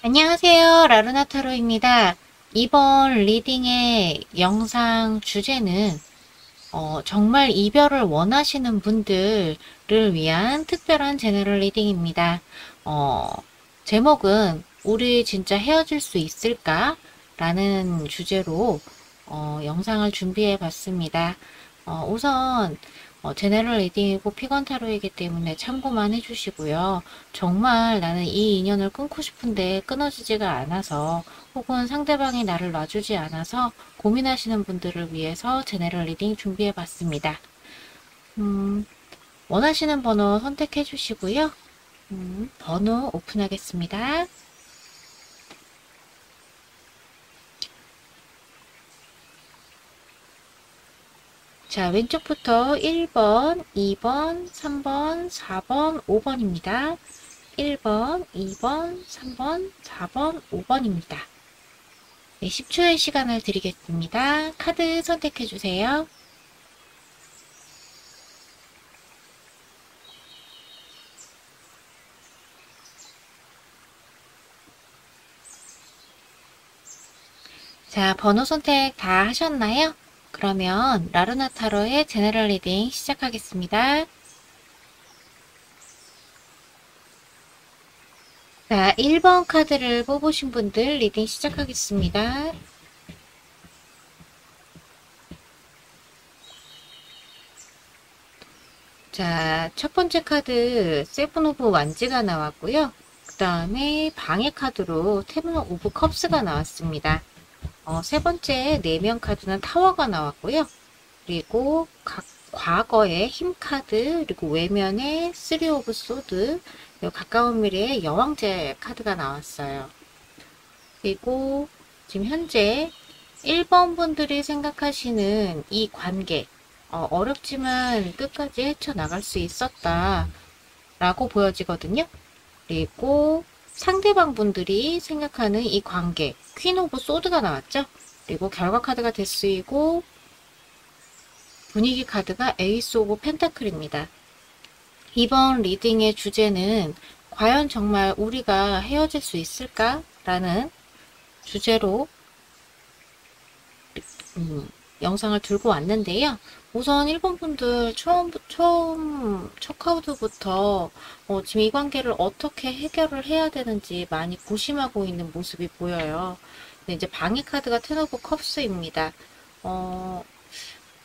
안녕하세요. 라루나 타로입니다. 이번 리딩의 영상 주제는 정말 이별을 원하시는 분들을 위한 특별한 제너럴 리딩입니다. 어, 제목은 우리 진짜 헤어질 수 있을까? 라는 주제로 영상을 준비해 봤습니다. 우선 제너럴 리딩이고 피건 타로이기 때문에 참고만 해주시고요. 정말 나는 이 인연을 끊고 싶은데 끊어지지가 않아서 혹은 상대방이 나를 놔주지 않아서 고민하시는 분들을 위해서 제너럴 리딩 준비해 봤습니다. 원하시는 번호 선택해 주시고요. 번호 오픈하겠습니다. 자, 왼쪽부터 1번, 2번, 3번, 4번, 5번입니다. 1번, 2번, 3번, 4번, 5번입니다. 네, 10초의 시간을 드리겠습니다. 카드 선택해 주세요. 자, 번호 선택 다 하셨나요? 그러면 라루나 타로의 제너럴 리딩 시작하겠습니다. 자, 1번 카드를 뽑으신 분들 리딩 시작하겠습니다. 자, 첫 번째 카드 세븐 오브 완즈가 나왔고요. 그 다음에 방해 카드로 테븐 오브 컵스가 나왔습니다. 세 번째 내면 카드는 타워가 나왔고요. 그리고 과거의 힘 카드, 그리고 외면의 쓰리 오브 소드, 그리고 가까운 미래의 여왕제 카드가 나왔어요. 그리고 지금 현재 1번 분들이 생각하시는 이 관계, 어렵지만 끝까지 헤쳐나갈 수 있었다 라고 보여지거든요. 그리고 상대방 분들이 생각하는 이 관계, 퀸 오브 소드가 나왔죠. 그리고 결과 카드가 데스이고 분위기 카드가 에이스 오브 펜타클입니다. 이번 리딩의 주제는 과연 정말 우리가 헤어질 수 있을까? 라는 주제로 영상을 들고 왔는데요. 우선 일본 분들 첫 카드부터 지금 이 관계를 어떻게 해결을 해야 되는지 많이 고심하고 있는 모습이 보여요. 근데 이제 방해 카드가 텐 오브 컵스입니다.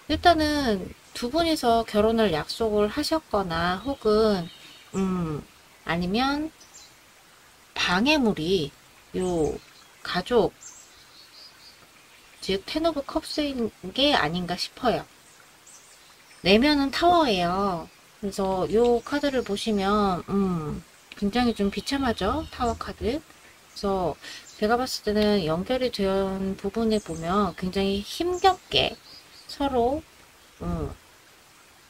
일단은 두 분이서 결혼을 약속을 하셨거나 혹은 아니면 방해물이 요 가족 즉 텐 오브 컵스인 게 아닌가 싶어요. 내면은 타워예요. 그래서 요 카드를 보시면 굉장히 좀 비참하죠. 타워 카드. 그래서 제가 봤을 때는 연결이 된 부분에 보면 굉장히 힘겹게 서로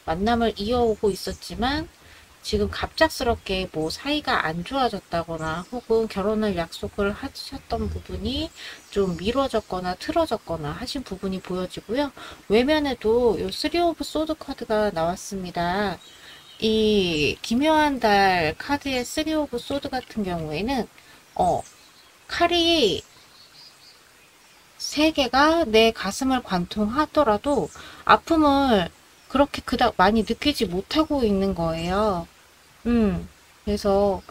만남을 이어오고 있었지만 지금 갑작스럽게 뭐 사이가 안 좋아졌다거나 혹은 결혼을 약속을 하셨던 부분이 좀 미뤄졌거나 틀어졌거나 하신 부분이 보여지고요. 외면에도 요 쓰리 오브 소드 카드가 나왔습니다. 이 기묘한 달 카드의 쓰리 오브 소드 같은 경우에는 칼이 세 개가 내 가슴을 관통하더라도 아픔을 그렇게 그닥 많이 느끼지 못하고 있는 거예요. 그래서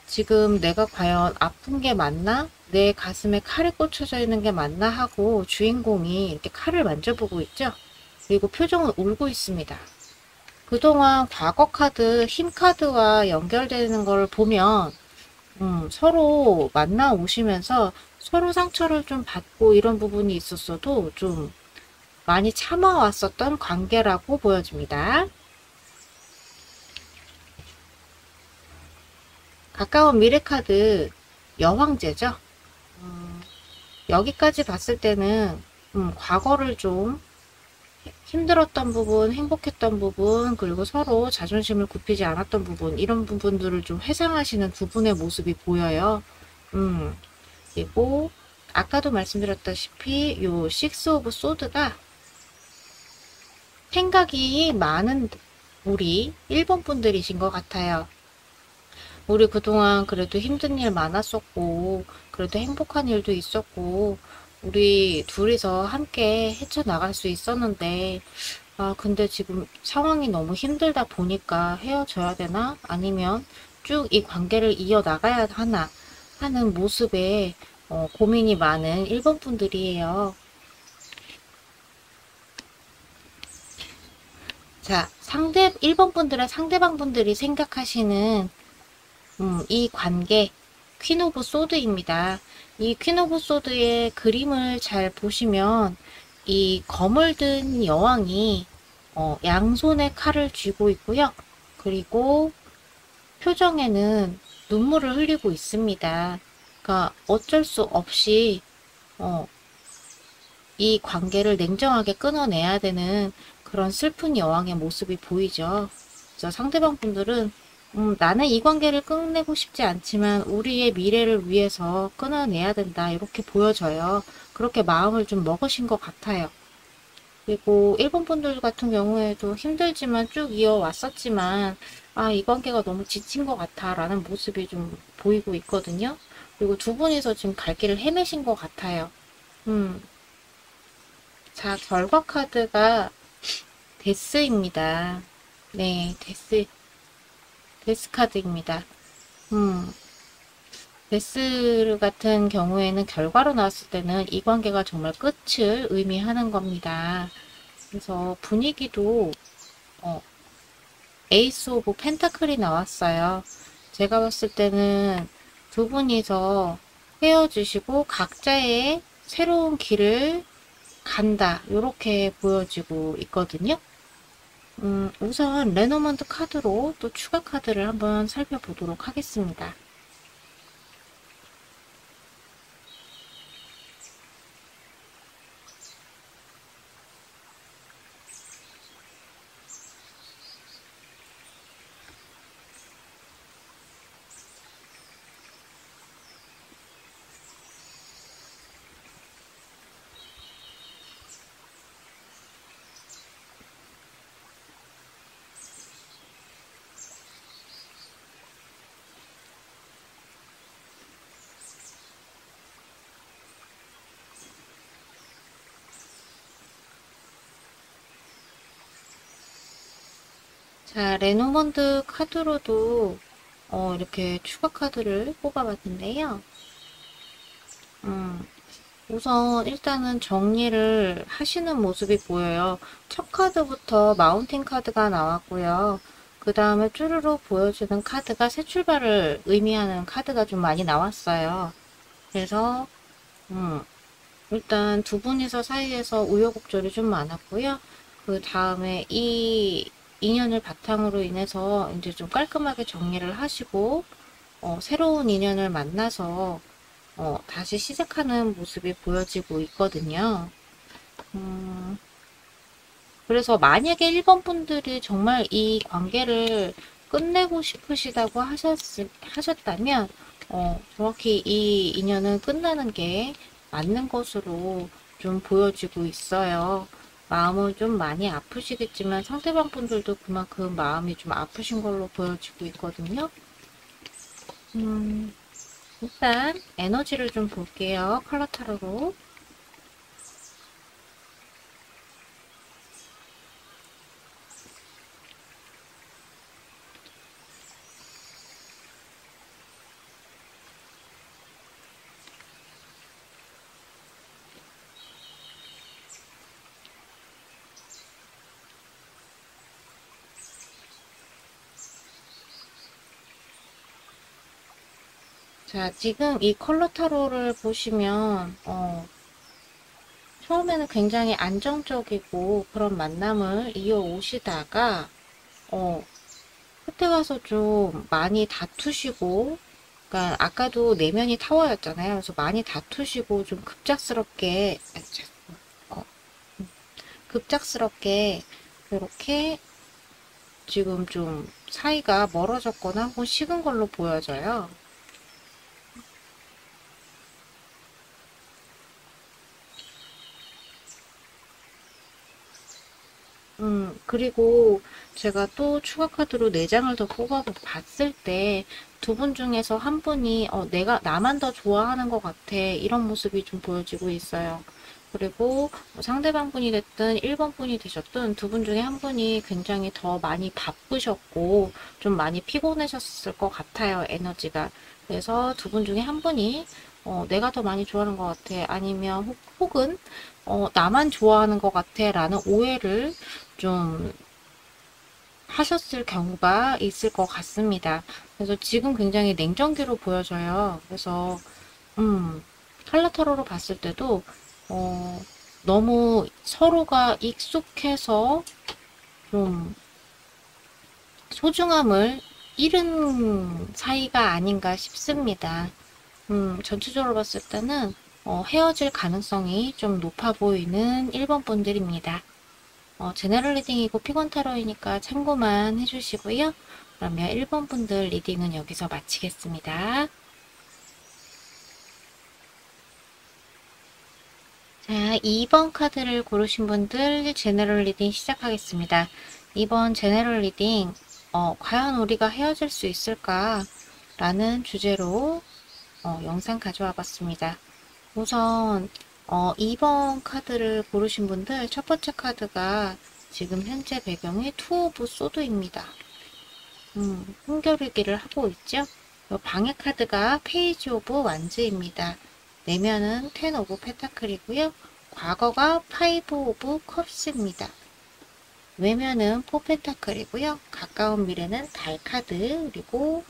지금 내가 과연 아픈 게 맞나? 내 가슴에 칼이 꽂혀져 있는 게 맞나 하고 주인공이 이렇게 칼을 만져보고 있죠. 그리고 표정은 울고 있습니다. 그동안 과거 카드, 힘 카드와 연결되는 걸 보면 서로 만나 오시면서 서로 상처를 좀 받고 이런 부분이 있었어도 좀 많이 참아왔었던 관계라고 보여집니다. 가까운 미래 카드 여왕제죠. 여기까지 봤을 때는 과거를 좀 힘들었던 부분, 행복했던 부분, 그리고 서로 자존심을 굽히지 않았던 부분, 이런 부분들을 좀 회상하시는 두 분의 모습이 보여요. 그리고 아까도 말씀드렸다시피 요 식스 오브 소드가 생각이 많은 우리 일본 분들이신 것 같아요. 우리 그동안 그래도 힘든 일 많았었고, 그래도 행복한 일도 있었고, 우리 둘이서 함께 헤쳐나갈 수 있었는데, 아, 근데 지금 상황이 너무 힘들다 보니까 헤어져야 되나? 아니면 쭉 이 관계를 이어나가야 하나? 하는 모습에 고민이 많은 일본 분들이에요. 자, 1번 분들은 상대방 분들이 생각하시는 이 관계, 퀸 오브 소드입니다. 이 퀸 오브 소드의 그림을 잘 보시면 이 검을 든 여왕이 양손에 칼을 쥐고 있고요. 그리고 표정에는 눈물을 흘리고 있습니다. 그러니까 어쩔 수 없이 어, 이 관계를 냉정하게 끊어내야 되는 그런 슬픈 여왕의 모습이 보이죠. 그래서 상대방 분들은 나는 이 관계를 끝내고 싶지 않지만 우리의 미래를 위해서 끊어내야 된다 이렇게 보여져요. 그렇게 마음을 좀 먹으신 것 같아요. 그리고 일본 분들 같은 경우에도 힘들지만 쭉 이어왔었지만 아, 이 관계가 너무 지친 것 같아 라는 모습이 좀 보이고 있거든요. 그리고 두 분이서 지금 갈 길을 헤매신 것 같아요. 음, 자, 결과 카드가 데스입니다. 네, 데스 카드입니다. 음, 데스 같은 경우에는 결과로 나왔을 때는 이 관계가 정말 끝을 의미하는 겁니다. 그래서 분위기도 어, 에이스 오브 펜타클이 나왔어요. 제가 봤을 때는 두 분이서 헤어지시고 각자의 새로운 길을 간다. 이렇게 보여지고 있거든요. 우선 레노먼트 카드로 또 추가 카드를 한번 살펴보도록 하겠습니다. 자, 레노먼드 카드로도 이렇게 추가 카드를 뽑아봤는데요. 우선 일단은 정리를 하시는 모습이 보여요. 첫 카드부터 마운틴 카드가 나왔고요. 그 다음에 쭈루루 보여주는 카드가 새 출발을 의미하는 카드가 좀 많이 나왔어요. 그래서 일단 두 분이서 사이에서 우여곡절이 좀 많았고요. 그 다음에 이 인연을 바탕으로 인해서 이제 좀 깔끔하게 정리를 하시고 새로운 인연을 만나서 다시 시작하는 모습이 보여지고 있거든요. 그래서 만약에 1번 분들이 정말 이 관계를 끝내고 싶으시다고 하셨다면, 정확히 이 인연은 끝나는 게 맞는 것으로 좀 보여지고 있어요. 마음은 좀 많이 아프시겠지만 상대방 분들도 그만큼 마음이 좀 아프신 걸로 보여지고 있거든요. 일단 에너지를 좀 볼게요. 컬러 타로로. 자, 지금 이 컬러 타로를 보시면, 처음에는 굉장히 안정적이고 그런 만남을 이어오시다가, 끝에 가서 좀 많이 다투시고, 그러니까 아까도 내면이 타워였잖아요. 그래서 많이 다투시고 좀 어, 급작스럽게 이렇게 지금 좀 사이가 멀어졌거나 혹은 식은 걸로 보여져요. 그리고 제가 또 추가 카드로 4장을 더 뽑아 봤을 때 두 분 중에서 한 분이 내가 나만 더 좋아하는 것 같아 이런 모습이 좀 보여지고 있어요. 그리고 뭐 상대방 분이 됐든 1번 분이 되셨든 두 분 중에 한 분이 굉장히 더 많이 바쁘셨고 좀 많이 피곤하셨을 것 같아요, 에너지가. 그래서 두 분 중에 한 분이 내가 더 많이 좋아하는 것 같아 아니면 혹은 나만 좋아하는 것 같아 라는 오해를 좀 하셨을 경우가 있을 것 같습니다. 그래서 지금 굉장히 냉정기로 보여져요. 그래서 칼라타로로 봤을 때도 어, 너무 서로가 익숙해서 좀 소중함을 잃은 사이가 아닌가 싶습니다. 전체적으로 봤을 때는 헤어질 가능성이 좀 높아 보이는 1번 분들입니다. 제너럴 리딩이고 피곤 타로이니까 참고만 해주시고요. 그러면 1번 분들 리딩은 여기서 마치겠습니다. 자, 2번 카드를 고르신 분들 제너럴 리딩 시작하겠습니다. 이번 제너럴 리딩 과연 우리가 헤어질 수 있을까? 라는 주제로 영상 가져와 봤습니다. 우선 2번 카드를 고르신 분들 첫 번째 카드가 지금 현재 배경이 투 오브 소드입니다. 흥겨루기를 하고 있죠. 방해 카드가 페이지 오브 완즈입니다. 내면은 텐 오브 펜타클이고요. 과거가 파이브 오브 컵스입니다. 외면은 포 펜타클이고요. 가까운 미래는 달 카드 그리고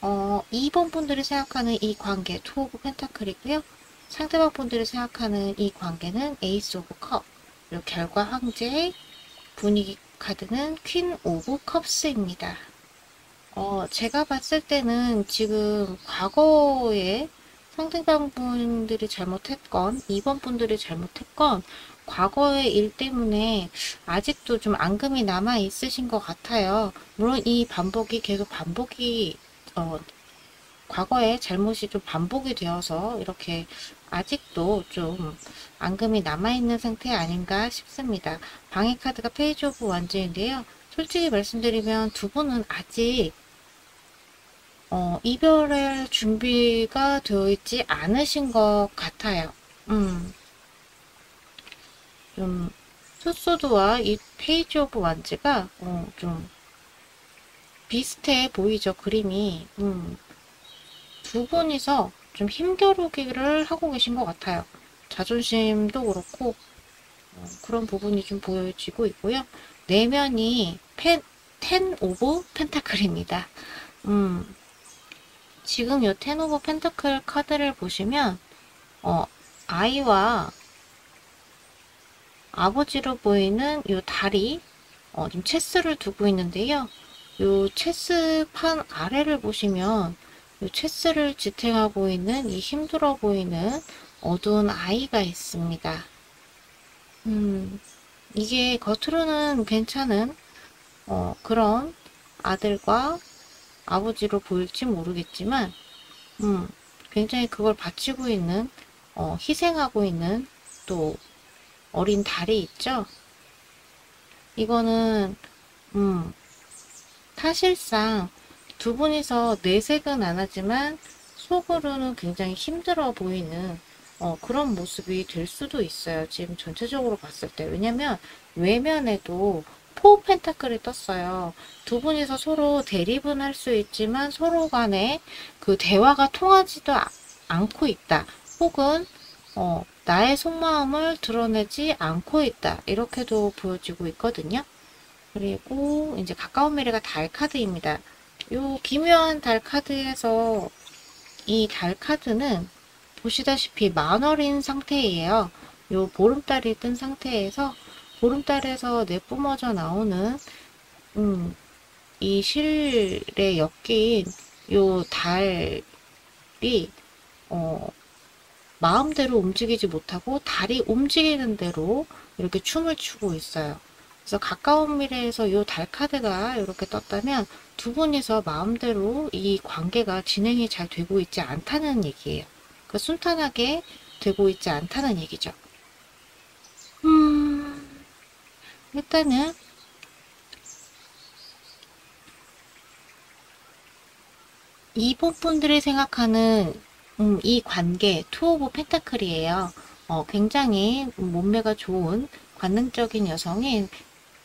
2번 분들이 생각하는 이 관계 투 오브 펜타클이고요. 상대방 분들이 생각하는 이 관계는 에이스 오브 컵 그리고 결과 황제 분위기 카드는 퀸 오브 컵스입니다. 제가 봤을 때는 지금 과거에 상대방 분들이 잘못했건 2번 분들이 잘못했건 과거의 일 때문에 아직도 좀 앙금이 남아 있으신 것 같아요. 물론 이 반복이 계속 반복이 과거의 잘못이 좀 반복이 되어서 이렇게 아직도 좀 앙금이 남아있는 상태 아닌가 싶습니다. 방해 카드가 페이지 오브 완즈인데요. 솔직히 말씀드리면 두 분은 아직 이별할 준비가 되어 있지 않으신 것 같아요. 좀 투소드와 이 페이지 오브 완즈가 좀 비슷해 보이죠, 그림이. 두 분이서 좀 힘겨루기를 하고 계신 것 같아요. 자존심도 그렇고 그런 부분이 좀 보여지고 있고요. 내면이 텐 오브 펜타클입니다. 지금 이 텐 오브 펜타클 카드를 보시면 아이와 아버지로 보이는 이 달이 지금 체스를 두고 있는데요. 이 체스판 아래를 보시면 이 체스를 지탱하고 있는 이 힘들어 보이는 어두운 아이가 있습니다. 이게 겉으로는 괜찮은 그런 아들과 아버지로 보일지 모르겠지만 굉장히 그걸 바치고 있는 희생하고 있는 또 어린 달이 있죠. 이거는 사실상 두 분이서 내색은 안 하지만 속으로는 굉장히 힘들어 보이는 그런 모습이 될 수도 있어요. 지금 전체적으로 봤을 때. 왜냐면 외면에도 포 펜타클이 떴어요. 두 분이서 서로 대립은 할 수 있지만 서로 간에 그 대화가 통하지도 않고 있다. 혹은 나의 속마음을 드러내지 않고 있다. 이렇게도 보여지고 있거든요. 그리고 이제 가까운 미래가 달 카드입니다. 요 기묘한 달 카드에서 이 달 카드는 보시다시피 만월인 상태예요. 요 보름달이 뜬 상태에서 보름달에서 내뿜어져 나오는 이 실에 엮인 요 달이 마음대로 움직이지 못하고 달이 움직이는 대로 이렇게 춤을 추고 있어요. 그래서 가까운 미래에서 이 달 카드가 이렇게 떴다면 두 분이서 마음대로 이 관계가 진행이 잘 되고 있지 않다는 얘기예요. 그 순탄하게 되고 있지 않다는 얘기죠. 일단은 이번 분들이 생각하는 이 관계 투 오브 펜타클이에요. 굉장히 몸매가 좋은 관능적인 여성인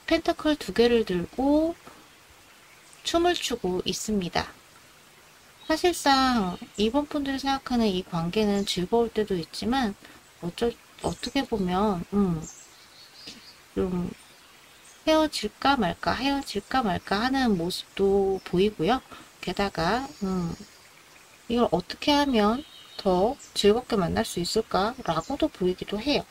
펜타클 두 개를 들고 춤을 추고 있습니다. 사실상 이번 분들이 생각하는 이 관계는 즐거울 때도 있지만 어떻게 보면 좀 헤어질까 말까 하는 모습도 보이고요. 게다가 이걸 어떻게 하면 더 즐겁게 만날 수 있을까라고도 보이기도 해요.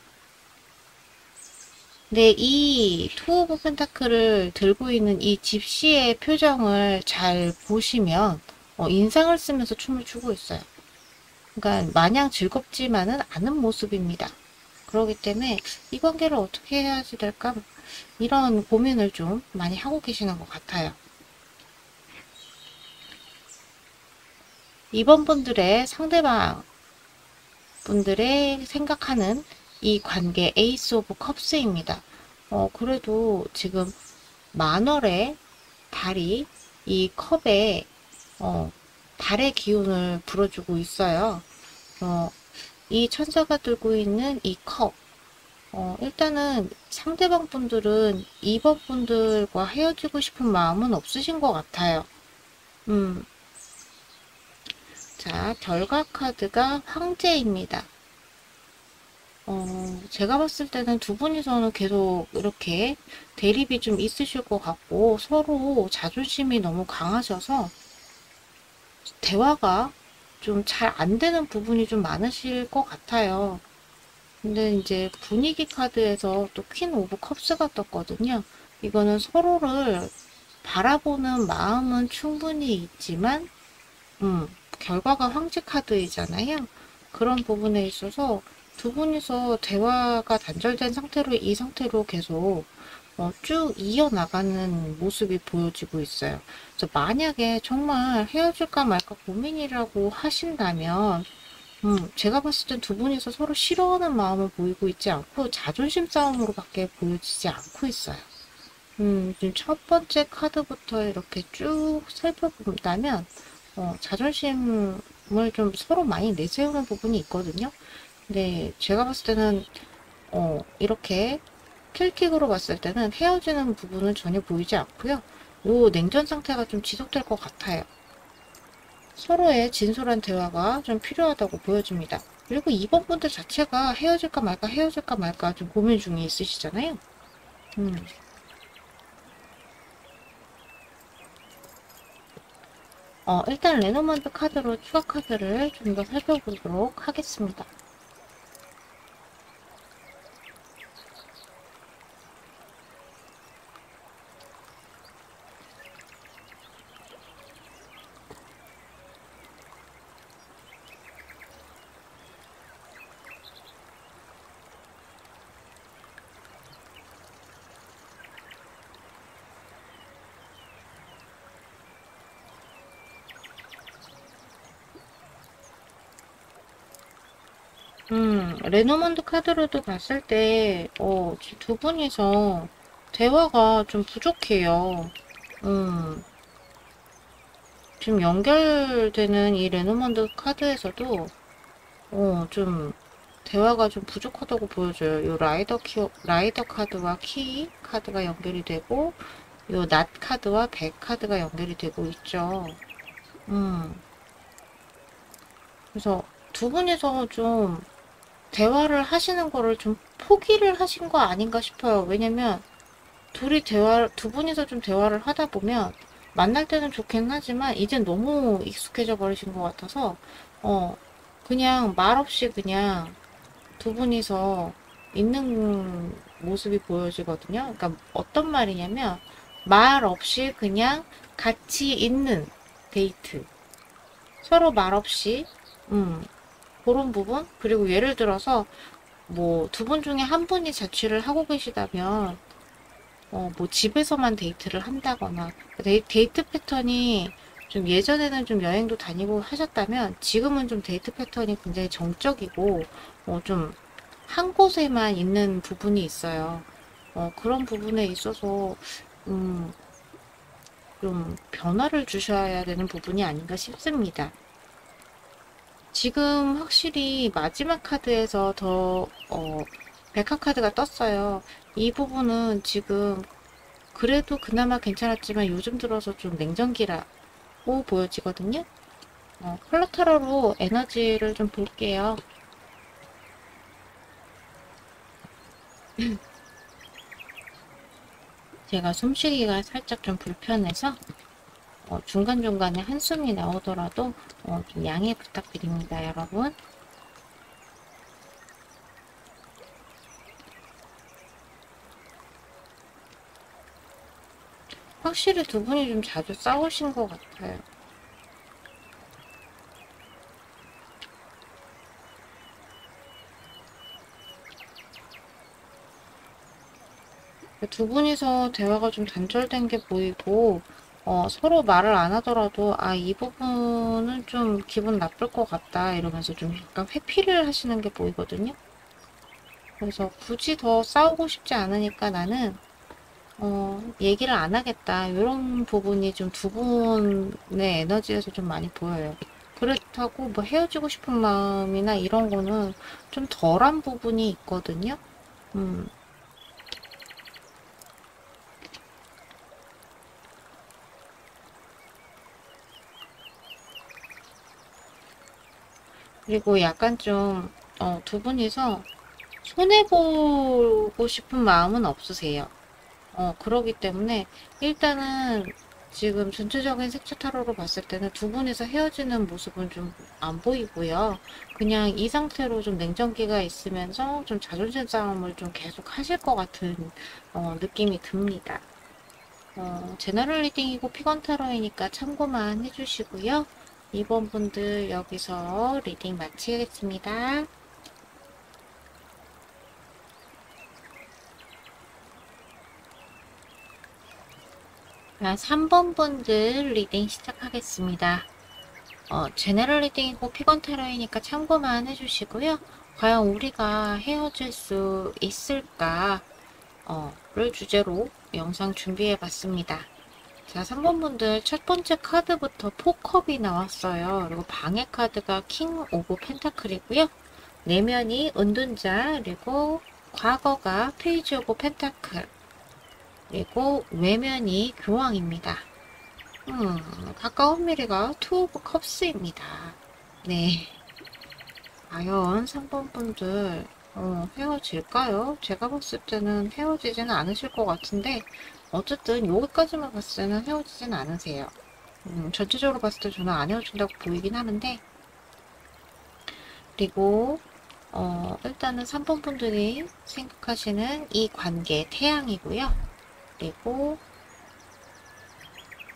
근데 이 투 오브 펜타클을 들고 있는 이 집시의 표정을 잘 보시면 인상을 쓰면서 춤을 추고 있어요. 그러니까 마냥 즐겁지만은 않은 모습입니다. 그렇기 때문에 이 관계를 어떻게 해야지 될까 이런 고민을 좀 많이 하고 계시는 것 같아요. 이번 분들의 상대방 분들의 생각하는 이 관계 에이스 오브 컵스입니다. 그래도 지금 만월의 달이 이 컵에 달의 기운을 불어주고 있어요. 이 천사가 들고 있는 이 컵, 일단은 상대방 분들은 이번 분들과 헤어지고 싶은 마음은 없으신 것 같아요. 자, 결과 카드가 황제입니다. 제가 봤을 때는 두 분이서는 계속 이렇게 대립이 좀 있으실 것 같고 서로 자존심이 너무 강하셔서 대화가 좀 잘 안 되는 부분이 좀 많으실 것 같아요. 근데 이제 분위기 카드에서 또 퀸 오브 컵스가 떴거든요. 이거는 서로를 바라보는 마음은 충분히 있지만 결과가 황제 카드이잖아요. 그런 부분에 있어서 두 분이서 대화가 단절된 상태로 이 상태로 계속 쭉 이어나가는 모습이 보여지고 있어요. 그래서 만약에 정말 헤어질까 말까 고민이라고 하신다면 제가 봤을 땐 두 분이서 서로 싫어하는 마음을 보이고 있지 않고 자존심 싸움으로밖에 보여지지 않고 있어요. 지금 첫 번째 카드부터 이렇게 쭉 살펴본다면 자존심을 좀 서로 많이 내세우는 부분이 있거든요. 근데 제가 봤을 때는 이렇게 킬킥으로 봤을 때는 헤어지는 부분은 전혀 보이지 않고요. 요 냉전 상태가 좀 지속될 것 같아요. 서로의 진솔한 대화가 좀 필요하다고 보여집니다. 그리고 이번 분들 자체가 헤어질까 말까 좀 고민 중에 있으시잖아요. 일단 레노먼드 카드로 추가 카드를 좀 더 살펴보도록 하겠습니다. 레노먼드 카드로도 봤을 때, 두 분이서 대화가 좀 부족해요. 지금 연결되는 이 레노먼드 카드에서도, 좀, 대화가 좀 부족하다고 보여져요. 요 라이더 카드와 키 카드가 연결이 되고, 요 낫 카드와 백 카드가 연결이 되고 있죠. 그래서 두 분이서 좀, 대화를 하시는 거를 좀 포기를 하신 거 아닌가 싶어요. 왜냐면 두 분이서 좀 대화를 하다 보면 만날 때는 좋긴 하지만 이젠 너무 익숙해져 버리신 것 같아서 그냥 말없이 그냥 두 분이서 있는 모습이 보여지거든요. 그러니까 어떤 말이냐면 말 없이 그냥 같이 있는 데이트. 서로 말 없이 그런 부분? 그리고 예를 들어서 뭐 두 분 중에 한 분이 자취를 하고 계시다면 뭐 집에서만 데이트를 한다거나 데이트 패턴이 좀 예전에는 좀 여행도 다니고 하셨다면 지금은 좀 데이트 패턴이 굉장히 정적이고 좀 한 곳에만 있는 부분이 있어요. 그런 부분에 있어서 좀 변화를 주셔야 되는 부분이 아닌가 싶습니다. 지금 확실히 마지막 카드에서 더 백화 카드가 떴어요. 이 부분은 지금 그래도 그나마 괜찮았지만 요즘 들어서 좀 냉전기라고 보여지거든요. 컬러 타로로 에너지를 좀 볼게요. 제가 숨쉬기가 살짝 좀 불편해서 중간중간에 한숨이 나오더라도 좀 양해 부탁드립니다, 여러분. 확실히 두 분이 좀 자주 싸우신 것 같아요. 두 분이서 대화가 좀 단절된 게 보이고 서로 말을 안 하더라도 이 부분은 좀 기분 나쁠 것 같다 이러면서 좀 약간 회피를 하시는 게 보이거든요. 그래서 굳이 더 싸우고 싶지 않으니까 나는 얘기를 안 하겠다 이런 부분이 좀 두 분의 에너지에서 좀 많이 보여요. 그렇다고 뭐 헤어지고 싶은 마음이나 이런 거는 좀 덜한 부분이 있거든요. 그리고 약간 좀, 두 분이서 손해보고 싶은 마음은 없으세요. 그러기 때문에 일단은 지금 전체적인 색채 타로로 봤을 때는 두 분이서 헤어지는 모습은 좀 안 보이고요. 그냥 이 상태로 좀 냉정기가 있으면서 좀 자존심 싸움을 좀 계속 하실 것 같은 느낌이 듭니다. 제너럴 리딩이고 피건 타로이니까 참고만 해주시고요. 2번 분들 여기서 리딩 마치겠습니다. 3번 분들 리딩 시작하겠습니다. 제너럴 리딩이고 피건 타로이니까 참고만 해주시고요. 과연 우리가 헤어질 수 있을까? 를 주제로 영상 준비해봤습니다. 자, 3번 분들 첫 번째 카드부터 포컵이 나왔어요. 그리고 방해 카드가 킹 오브 펜타클이고요. 내면이 은둔자, 그리고 과거가 페이지 오브 펜타클, 그리고 외면이 교황입니다. 가까운 미래가 투 오브 컵스입니다. 네. 과연 3번 분들 헤어질까요? 제가 봤을 때는 헤어지지는 않으실 것 같은데 어쨌든 여기까지만 봤을 때는 헤어지진 않으세요. 전체적으로 봤을 때 저는 안 헤어진다고 보이긴 하는데 그리고 일단은 3번 분들이 생각하시는 이 관계 태양이고요. 그리고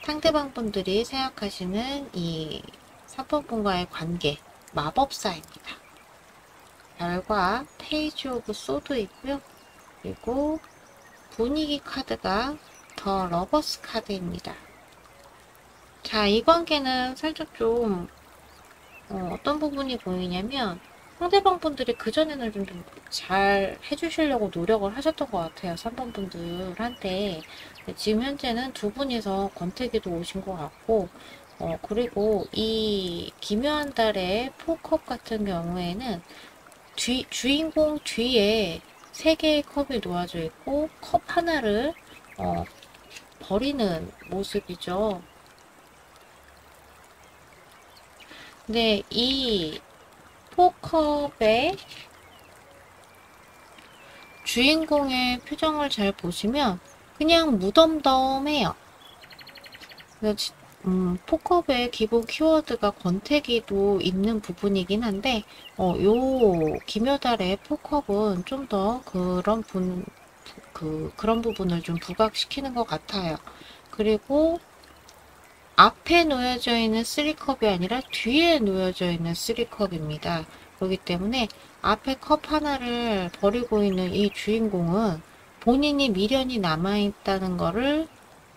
상대방 분들이 생각하시는 이 3번 분과의 관계 마법사입니다. 별과 페이지 오브 소드 있고요. 그리고 분위기 카드가 더 러버스 카드입니다. 자, 이 관계는 살짝 좀 어떤 부분이 보이냐면 상대방 분들이 그전에는 좀 잘 해주시려고 노력을 하셨던 것 같아요. 3번 분들한테. 지금 현재는 두 분이서 권태기도 오신 것 같고 그리고 이 기묘한 달의 포컵 같은 경우에는 주인공 뒤에 3개의 컵이 놓아져 있고 컵 하나를 버리는 모습이죠. 근데 이 포컵의 주인공의 표정을 잘 보시면 그냥 무덤덤해요. 포컵의 기본 키워드가 권태기도 있는 부분이긴 한데 요 기묘달의 포컵은 좀 더 그런 부분을 좀 부각시키는 것 같아요. 그리고 앞에 놓여져 있는 3컵이 아니라 뒤에 놓여져 있는 3컵입니다. 그렇기 때문에 앞에 컵 하나를 버리고 있는 이 주인공은 본인이 미련이 남아있다는 것을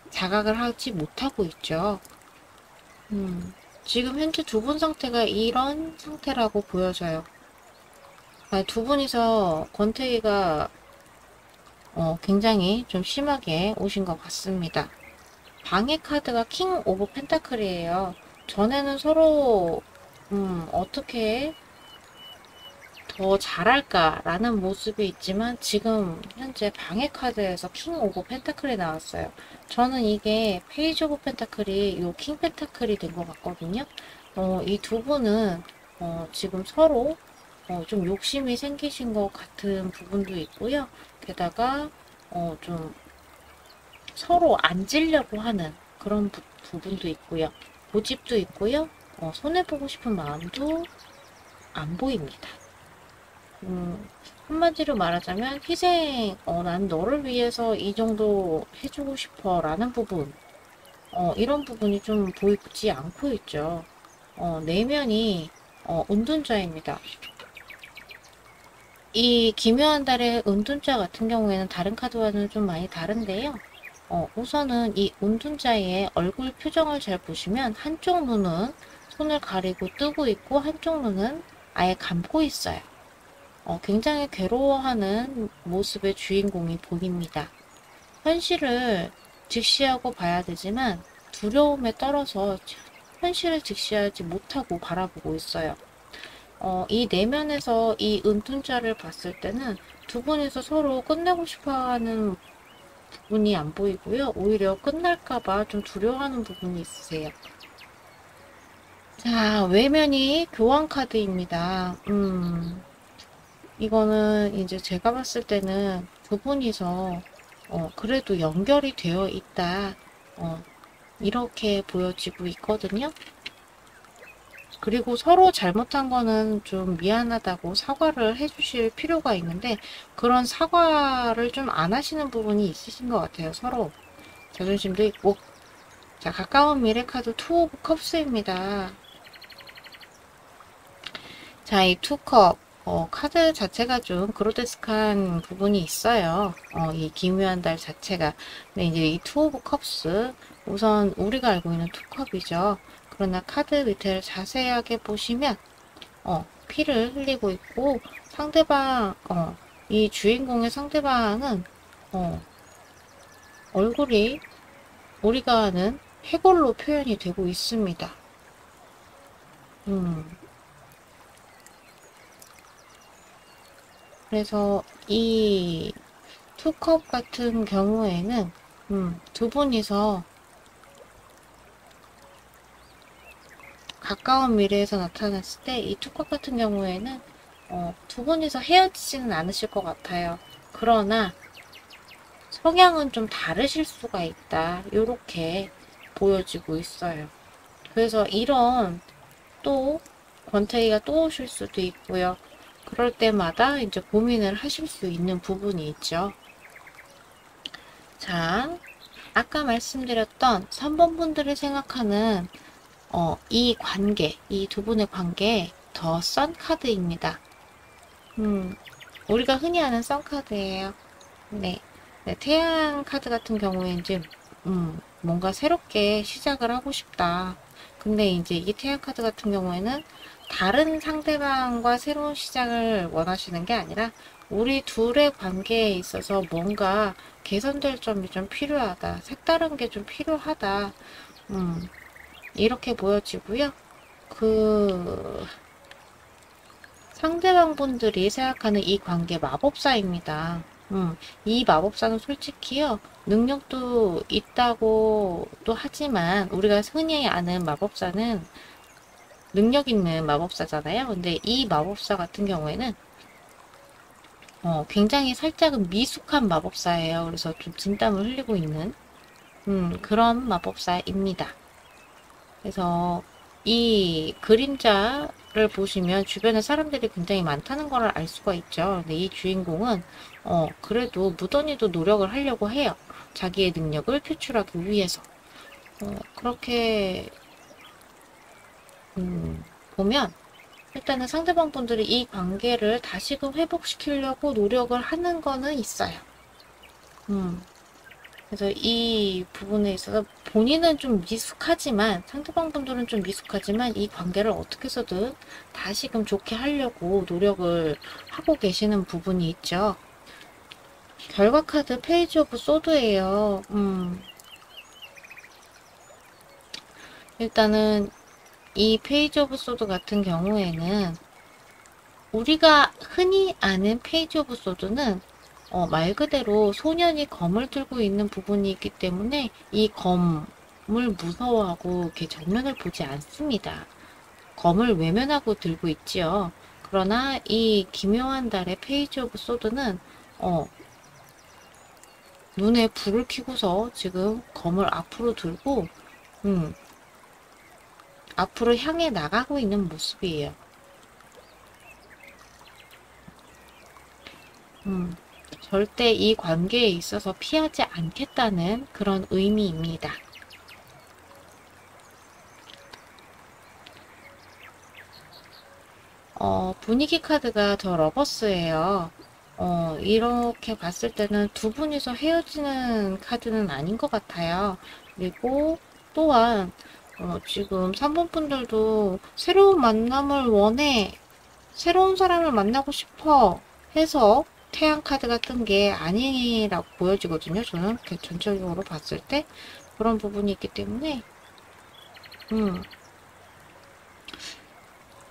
자각을 하지 못하고 있죠. 지금 현재 두 분 상태가 이런 상태라고 보여져요. 두 분이서 권태기가 굉장히 좀 심하게 오신 것 같습니다. 방해 카드가 킹 오브 펜타클이에요. 전에는 서로 어떻게 더 잘할까라는 모습이 있지만 지금 현재 방해 카드에서 킹 오브 펜타클이 나왔어요. 저는 이게 페이지 오브 펜타클이 요 킹 펜타클이 된 것 같거든요. 이 두 분은 지금 서로 좀 욕심이 생기신 것 같은 부분도 있고요. 게다가 좀 서로 앉으려고 하는 그런 부분도 있고요. 고집도 있고요. 손해보고 싶은 마음도 안 보입니다. 한마디로 말하자면 희생, 난 너를 위해서 이 정도 해주고 싶어 라는 부분, 이런 부분이 좀 보이지 않고 있죠. 내면이 은둔자입니다. 이 기묘한 달의 은둔자 같은 경우에는 다른 카드와는 좀 많이 다른데요. 우선은 이 은둔자의 얼굴 표정을 잘 보시면 한쪽 눈은 손을 가리고 뜨고 있고 한쪽 눈은 아예 감고 있어요. 굉장히 괴로워하는 모습의 주인공이 보입니다. 현실을 직시하고 봐야 되지만 두려움에 떨어서 현실을 직시하지 못하고 바라보고 있어요. 이 내면에서 이 은둔자를 봤을 때는 두 분이서 서로 끝내고 싶어 하는 부분이 안 보이고요. 오히려 끝날까봐 좀 두려워하는 부분이 있으세요. 자, 외면이 교환 카드입니다. 이거는 이제 제가 봤을 때는 두 분이서 그래도 연결이 되어 있다. 이렇게 보여지고 있거든요. 그리고 서로 잘못한 거는 좀 미안하다고 사과를 해주실 필요가 있는데 그런 사과를 좀 안 하시는 부분이 있으신 것 같아요. 서로 자존심도 있고. 자, 가까운 미래 카드 투 오브 컵스입니다. 자, 이 투컵 카드 자체가 좀 그로테스크한 부분이 있어요. 이 기묘한 달 자체가. 근데 이제 이 투 오브 컵스, 우선 우리가 알고 있는 투컵이죠. 그러나 카드 밑을 자세하게 보시면 피를 흘리고 있고 상대방, 이 주인공의 상대방은 얼굴이 우리가 아는 해골로 표현이 되고 있습니다. 그래서 이 투컵 같은 경우에는 두 분이서 가까운 미래에서 나타났을 때 이 투컵 같은 경우에는 두 분이서 헤어지지는 않으실 것 같아요. 그러나 성향은 좀 다르실 수가 있다. 이렇게 보여지고 있어요. 그래서 이런 또 권태기가 또 오실 수도 있고요. 그럴 때마다 이제 고민을 하실 수 있는 부분이 있죠. 자, 아까 말씀드렸던 3번 분들이 생각하는 이 관계, 이 두 분의 관계, 더 선 카드입니다. 우리가 흔히 아는 선 카드예요. 네. 네, 태양 카드 같은 경우에 이제 뭔가 새롭게 시작을 하고 싶다. 근데 이제 이 태양 카드 같은 경우에는 다른 상대방과 새로운 시작을 원하시는 게 아니라 우리 둘의 관계에 있어서 뭔가 개선될 점이 좀 필요하다. 색다른 게 좀 필요하다. 이렇게 보여지고요. 상대방 분들이 생각하는 이 관계 마법사입니다. 이 마법사는 솔직히요, 능력도 있다고도 하지만, 우리가 흔히 아는 마법사는 능력 있는 마법사잖아요. 근데 이 마법사 같은 경우에는, 굉장히 살짝은 미숙한 마법사예요. 그래서 좀 진땀을 흘리고 있는, 그런 마법사입니다. 그래서 이 그림자를 보시면 주변에 사람들이 굉장히 많다는 걸 알 수가 있죠. 근데 이 주인공은 그래도 무던히도 노력을 하려고 해요. 자기의 능력을 표출하기 위해서. 그렇게 보면 일단은 상대방 분들이 이 관계를 다시금 회복시키려고 노력을 하는 거는 있어요. 그래서 이 부분에 있어서 본인은 좀 미숙하지만 상대방 분들은 좀 미숙하지만 이 관계를 어떻게 해서든 다시금 좋게 하려고 노력을 하고 계시는 부분이 있죠. 결과 카드 페이지 오브 소드예요. 일단은 이 페이지 오브 소드 같은 경우에는 우리가 흔히 아는 페이지 오브 소드는 말 그대로 소년이 검을 들고 있는 부분이 있기 때문에 이 검을 무서워하고 이렇게 정면을 보지 않습니다. 검을 외면하고 들고 있지요. 그러나 이 기묘한 달의 페이지 오브 소드는 눈에 불을 켜고서 지금 검을 앞으로 들고 앞으로 향해 나가고 있는 모습이에요. 절대 이 관계에 있어서 피하지 않겠다는 그런 의미입니다. 분위기 카드가 더 러버스예요. 이렇게 봤을 때는 두 분이서 헤어지는 카드는 아닌 것 같아요. 그리고 또한 지금 3번 분들도 새로운 만남을 원해, 새로운 사람을 만나고 싶어 해서 태양 카드가 뜬 게 아니라고 보여지거든요. 저는 이렇게 전체적으로 봤을 때 그런 부분이 있기 때문에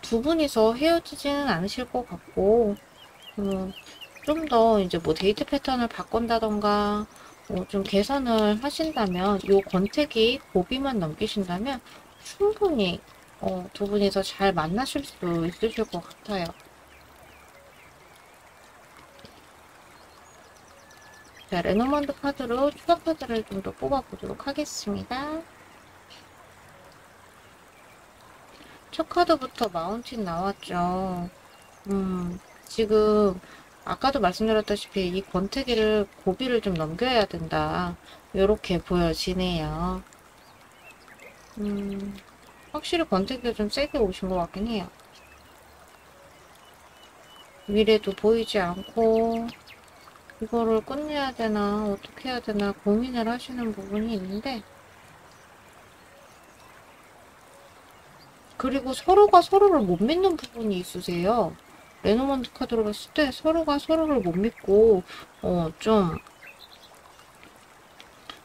두 분이서 헤어지지는 않으실 것 같고 좀 더 이제 뭐 데이트 패턴을 바꾼다던가 좀 개선을 하신다면 요 권태기 고비만 넘기신다면 충분히 두 분이서 잘 만나실 수 있으실 것 같아요. 자, 레노먼드 카드로 추가 카드를 좀 더 뽑아보도록 하겠습니다. 첫 카드부터 마운틴 나왔죠. 지금 아까도 말씀드렸다시피 이 권태기를 고비를 좀 넘겨야 된다. 이렇게 보여지네요. 확실히 권태기가 좀 세게 오신 것 같긴 해요. 미래도 보이지 않고 이거를 끝내야 되나 어떻게 해야 되나 고민을 하시는 부분이 있는데 그리고 서로가 서로를 못 믿는 부분이 있으세요. 레노먼드 카드로 봤을 때 서로가 서로를 못 믿고 좀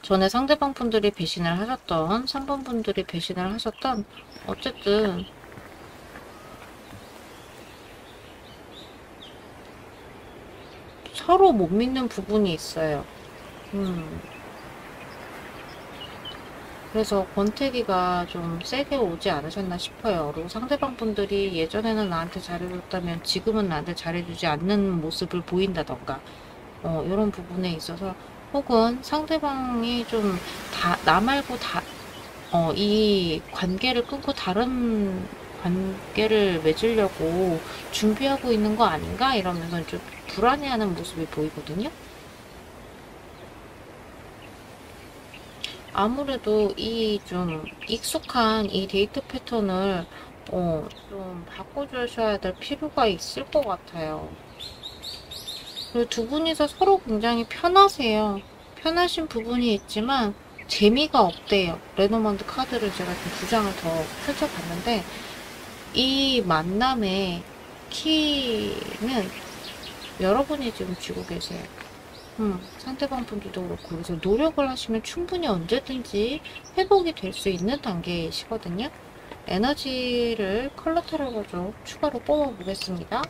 전에 상대방 분들이 배신을 하셨던 3번 분들이 배신을 하셨던 어쨌든 서로 못 믿는 부분이 있어요. 그래서 권태기가 좀 세게 오지 않으셨나 싶어요. 그리고 상대방 분들이 예전에는 나한테 잘해줬다면 지금은 나한테 잘해주지 않는 모습을 보인다던가 이런 부분에 있어서 혹은 상대방이 좀 나 말고 이 관계를 끊고 다른 관계를 맺으려고 준비하고 있는 거 아닌가 이러면서 좀 불안해하는 모습이 보이거든요. 아무래도 이 좀 익숙한 이 데이트 패턴을 좀 바꿔주셔야 될 필요가 있을 것 같아요. 그리고 두 분이서 서로 굉장히 편하세요. 편하신 부분이 있지만 재미가 없대요. 레노먼드 카드를 제가 좀 두 장을 더 펼쳐봤는데 이 만남의 키는 여러분이 지금 쥐고 계세요. 상대방 분들도 그렇고 그래서 노력을 하시면 충분히 언제든지 회복이 될 수 있는 단계이시거든요. 에너지를 컬러 타로로 좀 추가로 뽑아보겠습니다.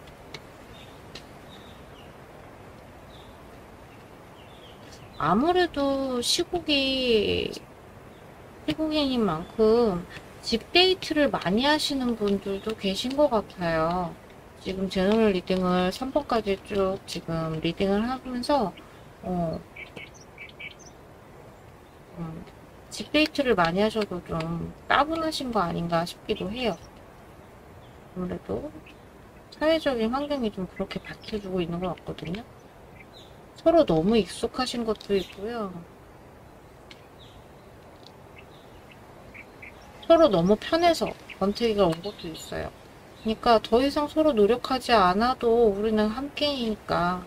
아무래도 시국인인 만큼 집 데이트를 많이 하시는 분들도 계신 것 같아요. 지금 제너럴 리딩을 3번까지 쭉 지금 리딩을 하면서 집 데이트를 많이 하셔도 좀 따분하신 거 아닌가 싶기도 해요. 아무래도 사회적인 환경이 좀 그렇게 바뀌어주고 있는 것 같거든요. 서로 너무 익숙하신 것도 있고요. 서로 너무 편해서 권태기가 온 것도 있어요. 그러니까 더 이상 서로 노력하지 않아도 우리는 함께이니까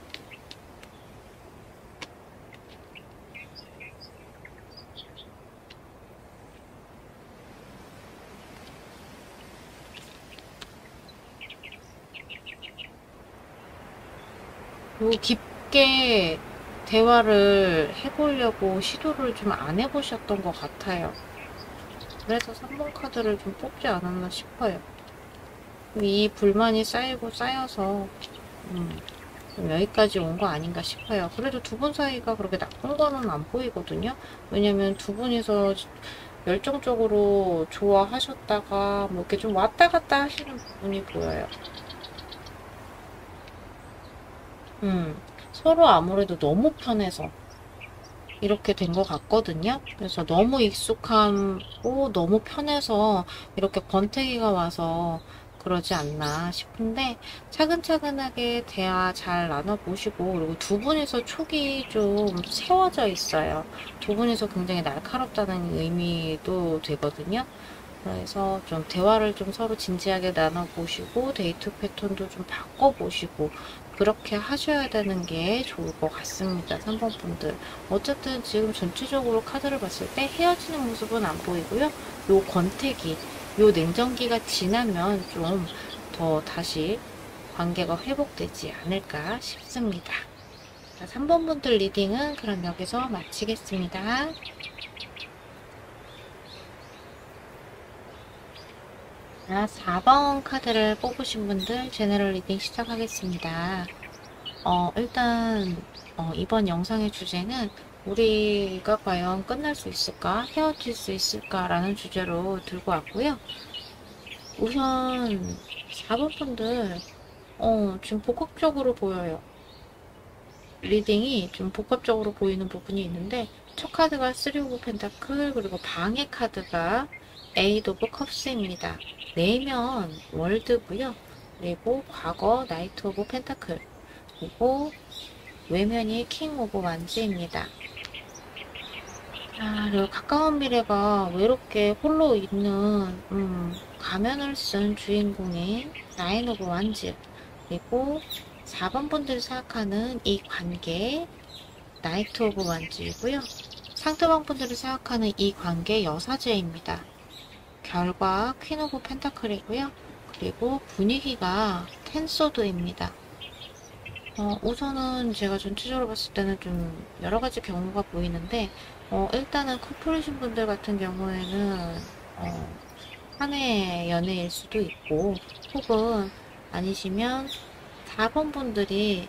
그리고 깊게 대화를 해보려고 시도를 좀 안 해보셨던 것 같아요. 그래서 3번 카드를 좀 뽑지 않았나 싶어요. 이 불만이 쌓이고 쌓여서 좀 여기까지 온 거 아닌가 싶어요. 그래도 두 분 사이가 그렇게 나쁜 거는 안 보이거든요. 왜냐면 두 분이서 열정적으로 좋아하셨다가 뭐 이렇게 좀 왔다 갔다 하시는 부분이 보여요. 서로 아무래도 너무 편해서 이렇게 된 것 같거든요. 그래서 너무 익숙하고 너무 편해서 이렇게 권태기가 와서 그러지 않나 싶은데 차근차근하게 대화 잘 나눠보시고 그리고 두 분이서 촉이 좀 세워져 있어요. 두 분이서 굉장히 날카롭다는 의미도 되거든요. 그래서 좀 대화를 좀 서로 진지하게 나눠보시고 데이트 패턴도 좀 바꿔보시고 그렇게 하셔야 되는 게 좋을 것 같습니다. 3번 분들. 어쨌든 지금 전체적으로 카드를 봤을 때 헤어지는 모습은 안 보이고요. 요 권태기, 요 냉정기가 지나면 좀 더 다시 관계가 회복되지 않을까 싶습니다. 자, 3번 분들 리딩은 그럼 여기서 마치겠습니다. 자, 4번 카드를 뽑으신 분들 제너럴 리딩 시작하겠습니다. 일단 이번 영상의 주제는 우리가 과연 끝날 수 있을까? 헤어질 수 있을까? 라는 주제로 들고 왔고요. 우선 4번 분들 지금 복합적으로 보여요. 리딩이 좀 복합적으로 보이는 부분이 있는데 첫 카드가 3 오브 펜타클 그리고 방해 카드가 8 오브 컵스입니다. 내면 월드고요. 그리고 과거 나이트 오브 펜타클 그리고 외면이 킹 오브 완즈입니다. 그리고 가까운 미래가 외롭게 홀로 있는 가면을 쓴 주인공인 나인 오브 완즈 그리고 4번 분들이 생각하는 이 관계 나이트 오브 완즈이고요. 상대방 분들이 생각하는 이 관계 여사제입니다. 결과 퀸 오브 펜타클이고요. 그리고 분위기가 텐소드입니다. 우선은 제가 전체적으로 봤을 때는 좀 여러가지 경우가 보이는데 일단은 커플이신 분들 같은 경우에는 한 해 연애일 수도 있고 혹은 아니시면 4번 분들이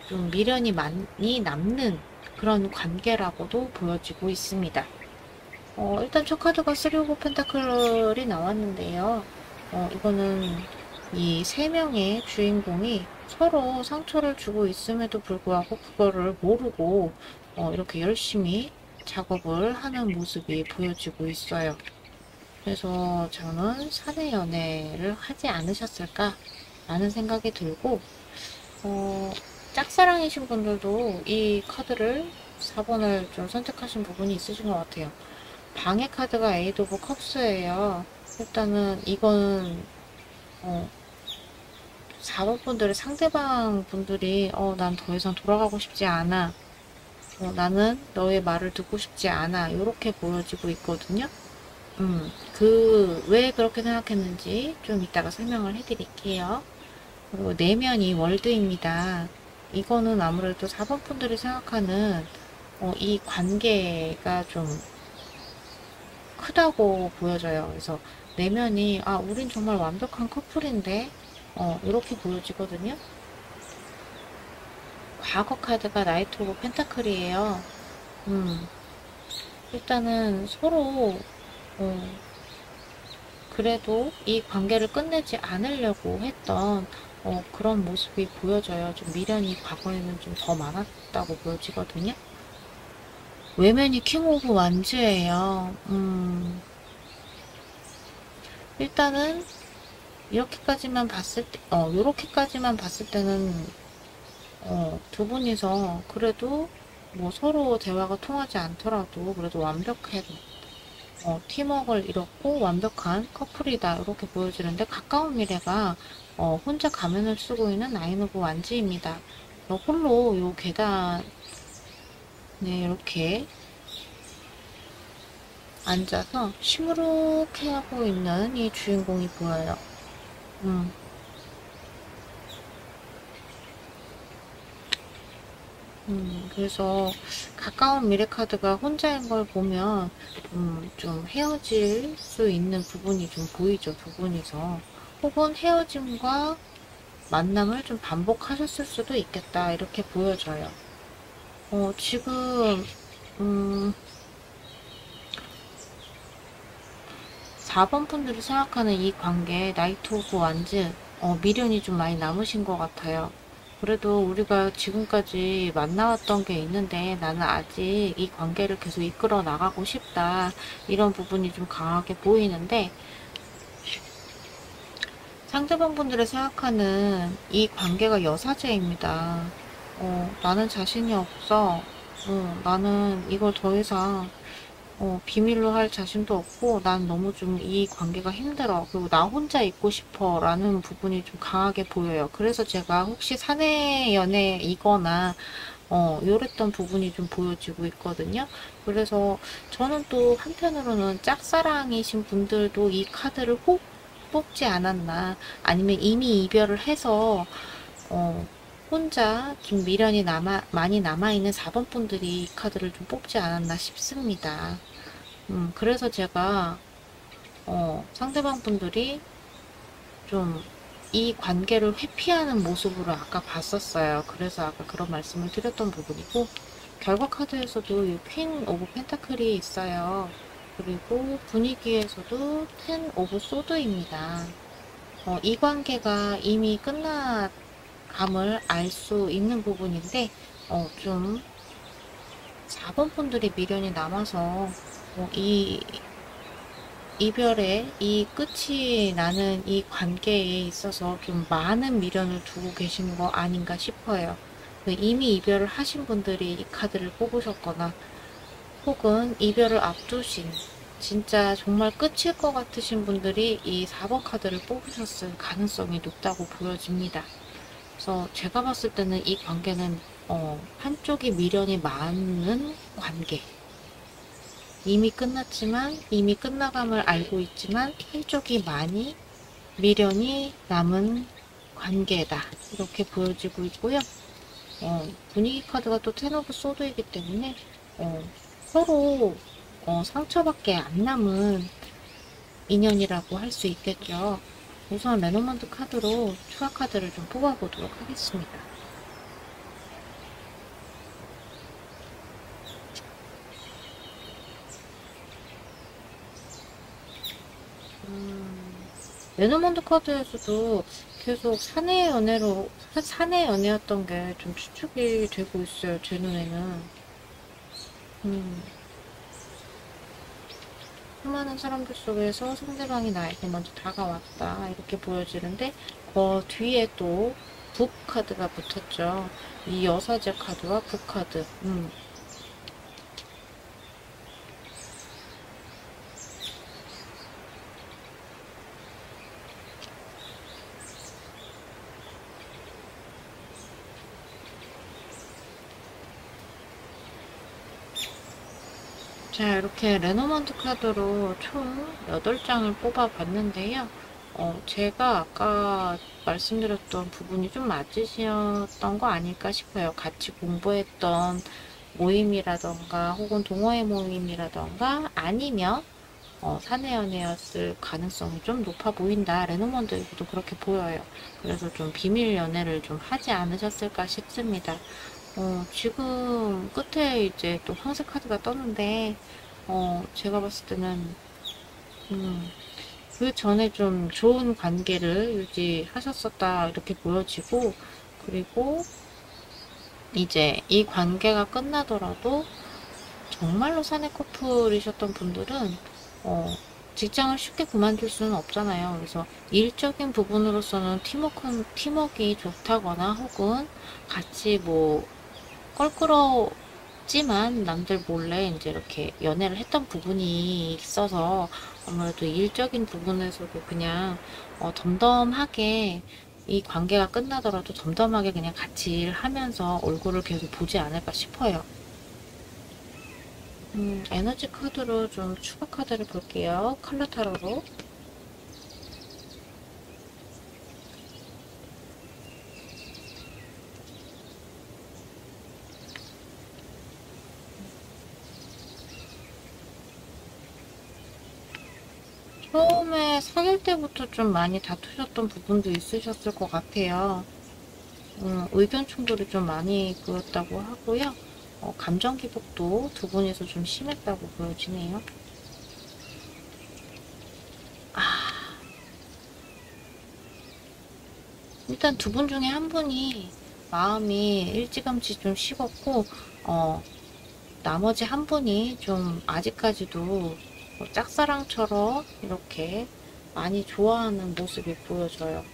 좀 미련이 많이 남는 그런 관계라고도 보여지고 있습니다. 일단 첫 카드가 3 오브 펜타클이 나왔는데요. 이거는 이 세 명의 주인공이 서로 상처를 주고 있음에도 불구하고 그거를 모르고 이렇게 열심히 작업을 하는 모습이 보여지고 있어요. 그래서 저는 사내 연애를 하지 않으셨을까 라는 생각이 들고 짝사랑이신 분들도 이 카드를 4번을 좀 선택하신 부분이 있으신 것 같아요. 방해 카드가 8 오브 컵스예요. 일단은 이거는 4번 분들의 상대방 분들이 난 더 이상 돌아가고 싶지 않아. 나는 너의 말을 듣고 싶지 않아. 이렇게 보여지고 있거든요. 왜 그렇게 생각했는지 좀 이따가 설명을 해드릴게요. 그리고 내면이 월드입니다. 이거는 아무래도 4번 분들이 생각하는 이 관계가 좀 크다고 보여져요. 그래서 내면이 우린 정말 완벽한 커플인데 이렇게 보여지거든요. 과거 카드가 나이트 오브 펜타클이에요. 일단은 서로 그래도 이 관계를 끝내지 않으려고 했던 그런 모습이 보여져요. 좀 미련이 과거에는 좀 더 많았다고 보여지거든요. 외면이 킹 오브 완즈예요. 일단은 이렇게까지만 봤을 때, 요렇게까지만 봤을 때는 두 분이서 그래도 뭐 서로 대화가 통하지 않더라도 그래도 완벽한 팀워크를 이뤘고 완벽한 커플이다 이렇게 보여지는데 가까운 미래가 혼자 가면을 쓰고 있는 나인 오브 완즈입니다. 홀로 요 계단에 이렇게 앉아서 시무룩해 하고 있는 이 주인공이 보여요. 그래서 가까운 미래 카드가 혼자인 걸 보면 좀 헤어질 수 있는 부분이 좀 보이죠. 두 분이서. 혹은 헤어짐과 만남을 좀 반복하셨을 수도 있겠다. 이렇게 보여져요. 지금 4번 분들이 생각하는 이 관계 나이트 오브 완즈 미련이 좀 많이 남으신 것 같아요. 그래도 우리가 지금까지 만나왔던 게 있는데 나는 아직 이 관계를 계속 이끌어 나가고 싶다. 이런 부분이 좀 강하게 보이는데 상대방 분들이 생각하는 이 관계가 여사제입니다. 나는 자신이 없어. 나는 이걸 더 이상 비밀로 할 자신도 없고 난 너무 좀 이 관계가 힘들어. 그리고 나 혼자 있고 싶어 라는 부분이 좀 강하게 보여요. 그래서 제가 혹시 사내 연애이거나 요랬던 부분이 좀 보여지고 있거든요. 그래서 저는 또 한편으로는 짝사랑이신 분들도 이 카드를 혹 뽑지 않았나, 아니면 이미 이별을 해서 어, 혼자 좀 미련이 많이 남아있는 4번 분들이 이 카드를 좀 뽑지 않았나 싶습니다. 그래서 제가 상대방 분들이 좀 이 관계를 회피하는 모습으로 아까 봤었어요. 그래서 아까 그런 말씀을 드렸던 부분이고, 결과 카드에서도 이 퀸 오브 펜타클이 있어요. 그리고 분위기에서도 텐 오브 소드입니다. 이 관계가 이미 끝나감을 알 수 있는 부분인데, 좀 4번 분들이 미련이 남아서 이 이별의 이 끝이 나는 이 관계에 있어서 좀 많은 미련을 두고 계신 거 아닌가 싶어요. 이미 이별을 하신 분들이 이 카드를 뽑으셨거나 혹은 이별을 앞두신 진짜 정말 끝일 것 같으신 분들이 이 4번 카드를 뽑으셨을 가능성이 높다고 보여집니다. 그래서 제가 봤을 때는 이 관계는 한쪽이 미련이 많은 관계, 이미 끝났지만 이미 끝나감을 알고 있지만 한쪽이 많이 미련이 남은 관계다 이렇게 보여지고 있고요. 분위기 카드가 또 텐 오브 소드이기 때문에 서로 상처밖에 안 남은 인연이라고 할 수 있겠죠. 우선 레노먼트 카드로 추가 카드를 좀 뽑아보도록 하겠습니다. 레노먼트 카드에서도 계속 사내 연애였던 게 좀 추측이 되고 있어요. 제 눈에는. 수많은 사람들 속에서 상대방이 나에게 먼저 다가왔다. 이렇게 보여지는데, 그 뒤에 또 북 카드가 붙었죠. 이 여사제 카드와 북 카드. 자, 이렇게 레노먼트 카드로 총 8장을 뽑아봤는데요. 제가 아까 말씀드렸던 부분이 좀 맞으셨던 거 아닐까 싶어요. 같이 공부했던 모임이라던가 혹은 동호회 모임이라던가 아니면 사내 연애였을 가능성이 좀 높아 보인다. 레노먼트에서도 그렇게 보여요. 그래서 좀 비밀 연애를 좀 하지 않으셨을까 싶습니다. 지금 끝에 이제 또 황새 카드가 떴는데, 제가 봤을 때는, 그 전에 좀 좋은 관계를 유지하셨었다, 이렇게 보여지고, 그리고 이제 이 관계가 끝나더라도, 정말로 사내 커플이셨던 분들은, 직장을 쉽게 그만둘 수는 없잖아요. 그래서 일적인 부분으로서는 팀워크가 좋다거나 혹은 같이 뭐 껄끄럽지만 남들 몰래 이제 이렇게 연애를 했던 부분이 있어서 아무래도 일적인 부분에서도 그냥 덤덤하게 이 관계가 끝나더라도 덤덤하게 그냥 같이 일하면서 얼굴을 계속 보지 않을까 싶어요. 에너지 카드로 좀 추가 카드를 볼게요. 컬러 타로로. 처음에 사귈 때부터 좀 많이 다투셨던 부분도 있으셨을 것 같아요. 의견 충돌이 좀 많이 보였다고 하고요. 감정 기복도 두 분이서 좀 심했다고 보여지네요. 일단 두 분 중에 한 분이 마음이 일찌감치 좀 식었고, 나머지 한 분이 좀 아직까지도 짝사랑처럼 이렇게 많이 좋아하는 모습이 보여져요.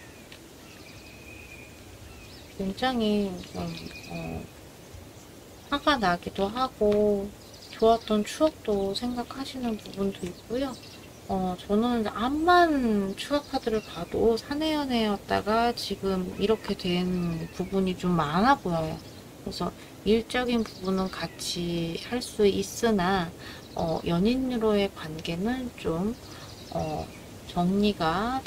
굉장히 좀, 화가 나기도 하고, 좋았던 추억도 생각하시는 부분도 있고요. 저는 암만 추억 카드를 봐도 사내연애였다가 지금 이렇게 된 부분이 좀 많아 보여요. 그래서 일적인 부분은 같이 할 수 있으나, 연인으로의 관계는 좀, 정리가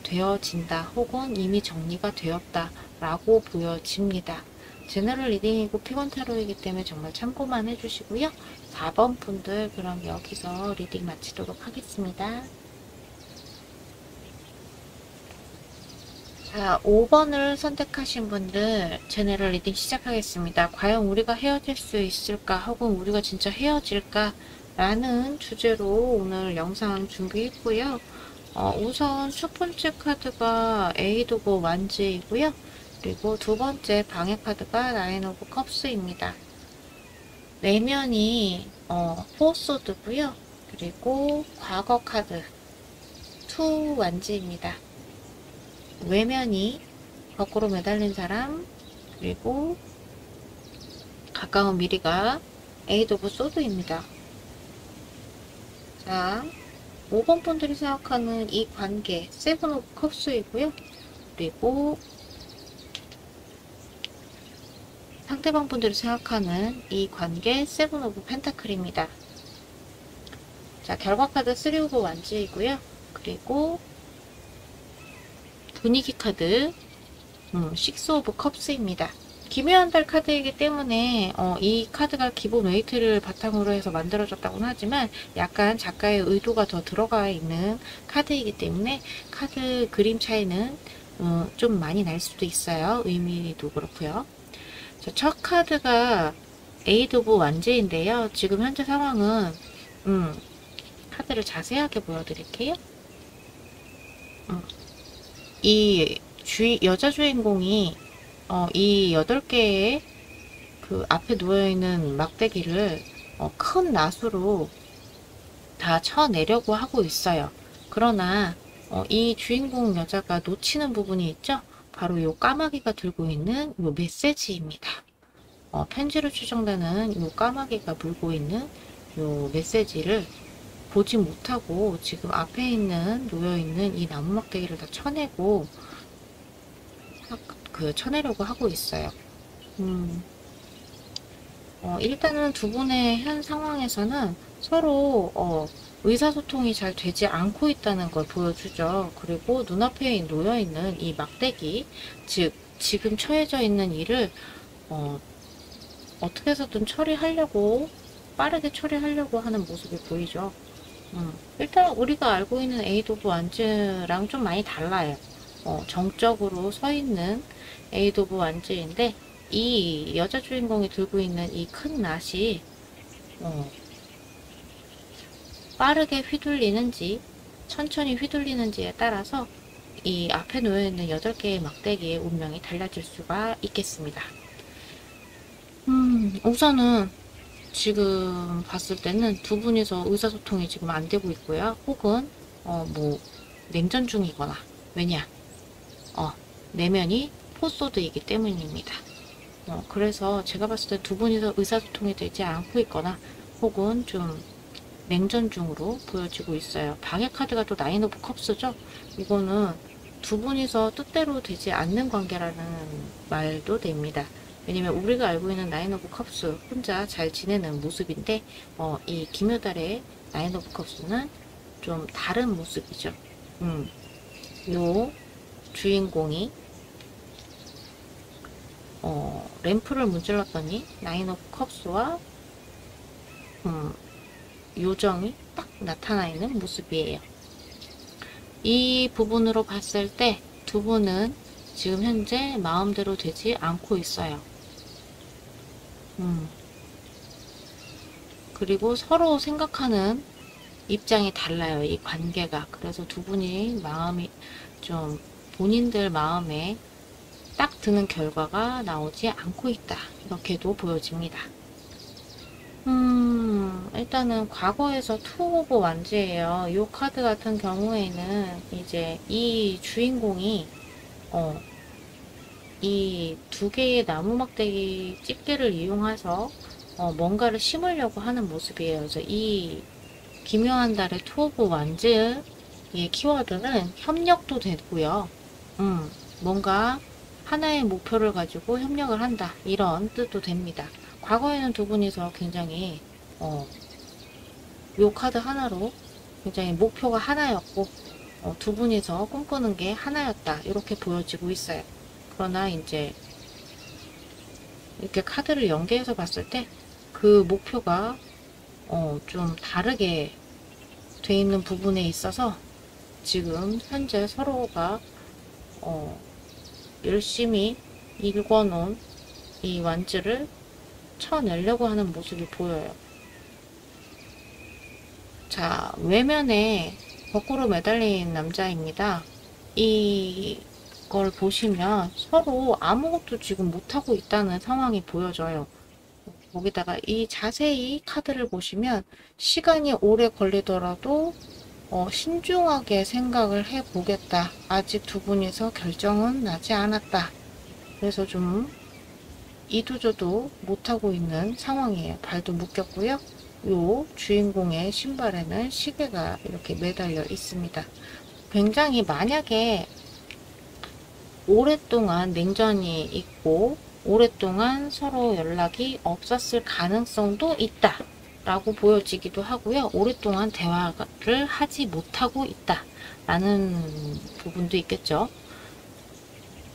되어진다 혹은 이미 정리가 되었다라고 보여집니다. 제너럴 리딩이고 피곤 타로이기 때문에 정말 참고만 해주시고요. 4번 분들 그럼 여기서 리딩 마치도록 하겠습니다. 자, 5번을 선택하신 분들 제너럴 리딩 시작하겠습니다. 과연 우리가 헤어질 수 있을까 혹은 우리가 진짜 헤어질까 라는 주제로 오늘 영상 준비했고요. 우선 첫 번째 카드가 에이드 오브 완즈이고요. 그리고 두 번째 방해 카드가 나인 오브 컵스입니다. 내면이 포소드고요. 그리고 과거 카드 투 완즈입니다. 외면이 거꾸로 매달린 사람, 그리고 가까운 미래가 에이드 오브 소드입니다. 자, 5번 분들이 생각하는 이 관계 세븐 오브 컵스이고요. 그리고 상대방 분들이 생각하는 이 관계 세븐 오브 펜타클입니다. 자, 결과 카드 3 오브 완즈이고요. 그리고 분위기 카드 6 오브 컵스입니다. 기묘한 달 카드이기 때문에 이 카드가 기본 웨이트를 바탕으로 해서 만들어졌다고는 하지만 약간 작가의 의도가 더 들어가 있는 카드이기 때문에 카드 그림 차이는 좀 많이 날 수도 있어요. 의미도 그렇고요. 첫 카드가 에이드 오브 완즈인데요. 지금 현재 상황은 카드를 자세하게 보여드릴게요. 이 여자 주인공이 이 8개의 그 앞에 놓여있는 막대기를 큰 낫으로 다 쳐내려고 하고 있어요. 그러나 이 주인공 여자가 놓치는 부분이 있죠? 바로 요 까마귀가 들고 있는 요 메시지입니다. 편지로 추정되는 요 까마귀가 물고 있는 요 메시지를 보지 못하고 지금 앞에 있는 놓여있는 이 나무 막대기를 다 쳐내고 쳐내려고 하고 있어요. 일단은 두 분의 현 상황에서는 서로 의사소통이 잘 되지 않고 있다는 걸 보여주죠. 그리고 눈앞에 놓여있는 이 막대기, 즉 지금 처해져 있는 일을 어떻게 해서든 빠르게 처리하려고 하는 모습이 보이죠. 일단 우리가 알고 있는 에이드 오브 완즈랑 좀 많이 달라요. 정적으로 서 있는 에이드 오브 완즈인데 이 여자 주인공이 들고 있는 이 큰 낫이 빠르게 휘둘리는지 천천히 휘둘리는지에 따라서 이 앞에 놓여있는 8개의 막대기의 운명이 달라질 수가 있겠습니다. 우선은 지금 봤을 때는 두 분이서 의사소통이 지금 안 되고 있고요. 혹은 뭐 냉전 중이거나 왜냐 내면이 포소드이기 때문입니다. 그래서 제가 봤을 때 두 분이서 의사소통이 되지 않고 있거나 혹은 좀 냉전 중으로 보여지고 있어요. 방해 카드가 또 나인 오브 컵스죠. 이거는 두 분이서 뜻대로 되지 않는 관계라는 말도 됩니다. 왜냐면 우리가 알고 있는 나인 오브 컵스 혼자 잘 지내는 모습인데 이 김효달의 나인 오브 컵스는 좀 다른 모습이죠. 요 주인공이 램프를 문질렀더니 나인 오브 컵스와 요정이 딱 나타나 있는 모습이에요. 이 부분으로 봤을 때 두 분은 지금 현재 마음대로 되지 않고 있어요. 그리고 서로 생각하는 입장이 달라요. 이 관계가. 그래서 두 분이 마음이 좀 본인들 마음에 딱 드는 결과가 나오지 않고 있다. 이렇게도 보여집니다. 일단은 과거에서 투 오브 완즈예요. 이 카드 같은 경우에는 이제 이 주인공이 이 두 개의 나무 막대기 집게를 이용해서 뭔가를 심으려고 하는 모습이에요. 그래서 이 기묘한 달의 투 오브 완즈의 키워드는 협력도 되고요. 뭔가 하나의 목표를 가지고 협력을 한다. 이런 뜻도 됩니다. 과거에는 두 분이서 굉장히 요 카드 하나로 굉장히 목표가 하나였고 두 분이서 꿈꾸는 게 하나였다. 이렇게 보여지고 있어요. 그러나 이제 이렇게 카드를 연계해서 봤을 때 그 목표가 좀 다르게 돼 있는 부분에 있어서 지금 현재 서로가 열심히 읽어놓은 이 완즈를 쳐내려고 하는 모습이 보여요. 자, 외면에 거꾸로 매달린 남자입니다. 이걸 보시면 서로 아무것도 지금 못하고 있다는 상황이 보여져요. 거기다가 이 자세히 카드를 보시면 시간이 오래 걸리더라도 신중하게 생각을 해보겠다. 아직 두 분이서 결정은 나지 않았다. 그래서 좀 이도저도 못하고 있는 상황이에요. 발도 묶였고요. 요 주인공의 신발에는 시계가 이렇게 매달려 있습니다. 굉장히 만약에 오랫동안 냉전이 있고 오랫동안 서로 연락이 없었을 가능성도 있다 라고 보여지기도 하고요. 오랫동안 대화를 하지 못하고 있다 라는 부분도 있겠죠.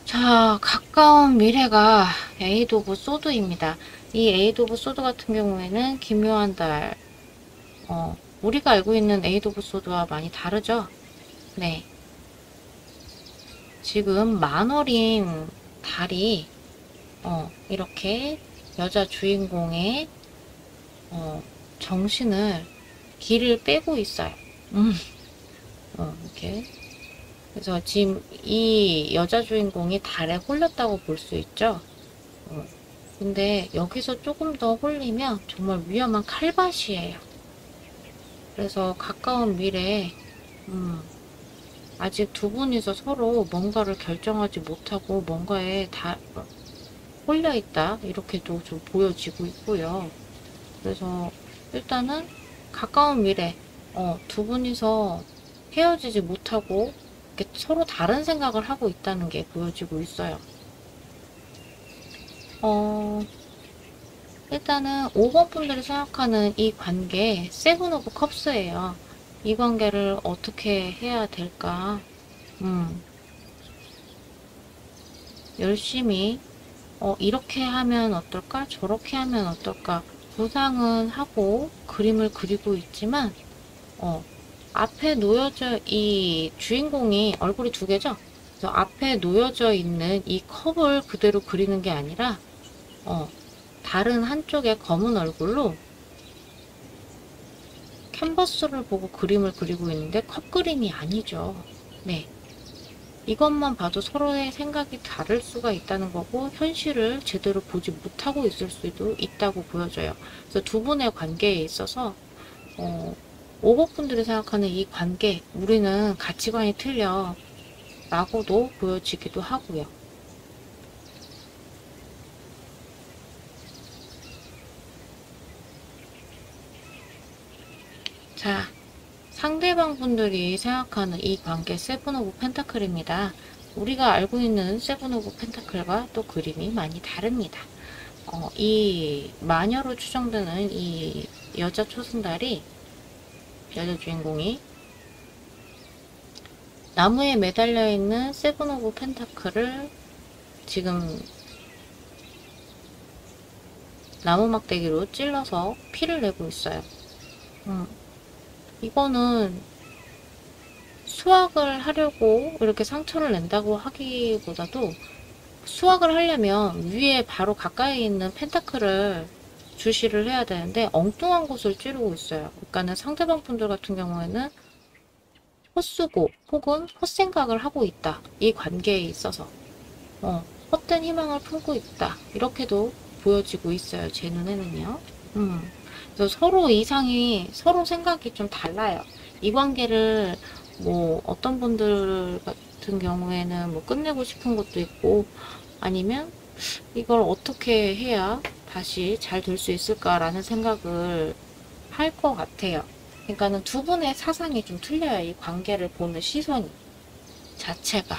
자, 가까운 미래가 에이드 오브 소드입니다. 이 에이드 오브 소드 같은 경우에는 기묘한 달, 우리가 알고 있는 에이드 오브 소드와 많이 다르죠? 네. 지금 만월인 달이 이렇게 여자 주인공의 정신을 길을 빼고 있어요. 이렇게. 그래서 지금 이 여자 주인공이 달에 홀렸다고 볼 수 있죠. 근데 여기서 조금 더 홀리면 정말 위험한 칼밭이에요. 그래서 가까운 미래에 아직 두 분이서 서로 뭔가를 결정하지 못하고 뭔가에 다 홀려 있다 이렇게도 좀 보여지고 있고요. 그래서 일단은 가까운 미래 두 분이서 헤어지지 못하고 이렇게 서로 다른 생각을 하고 있다는 게 보여지고 있어요. 일단은 5번 분들이 생각하는 이 관계 세븐 오브 컵스예요. 이 관계를 어떻게 해야 될까? 열심히 이렇게 하면 어떨까? 저렇게 하면 어떨까? 구상은 하고 그림을 그리고 있지만 앞에 놓여져 이 주인공이 얼굴이 두 개죠? 그래서 앞에 놓여져 있는 이 컵을 그대로 그리는 게 아니라 다른 한쪽에 검은 얼굴로 캔버스를 보고 그림을 그리고 있는데 컵 그림이 아니죠. 네. 이것만 봐도 서로의 생각이 다를 수가 있다는 거고 현실을 제대로 보지 못하고 있을 수도 있다고 보여져요. 그래서 두 분의 관계에 있어서 오버분들이 생각하는 이 관계 우리는 가치관이 틀려 라고도 보여지기도 하고요. 자, 상대방 분들이 생각하는 이 관계 세븐 오브 펜타클입니다. 우리가 알고 있는 세븐 오브 펜타클과 또 그림이 많이 다릅니다. 이 마녀로 추정되는 이 여자 초승달이 여자 주인공이 나무에 매달려 있는 세븐 오브 펜타클을 지금 나무 막대기로 찔러서 피를 내고 있어요. 이거는 수확을 하려고 이렇게 상처를 낸다고 하기보다도 수확을 하려면 위에 바로 가까이 있는 펜타클을 주시를 해야 되는데 엉뚱한 곳을 찌르고 있어요. 그러니까는 상대방 분들 같은 경우에는 헛수고 혹은 헛생각을 하고 있다. 이 관계에 있어서 헛된 희망을 품고 있다. 이렇게도 보여지고 있어요. 제 눈에는요. 그래서 서로 이상이 서로 생각이 좀 달라요. 이 관계를 뭐 어떤 분들 같은 경우에는 뭐 끝내고 싶은 것도 있고 아니면 이걸 어떻게 해야 다시 잘 될 수 있을까라는 생각을 할 것 같아요. 그러니까는 두 분의 사상이 좀 틀려요. 이 관계를 보는 시선이 자체가.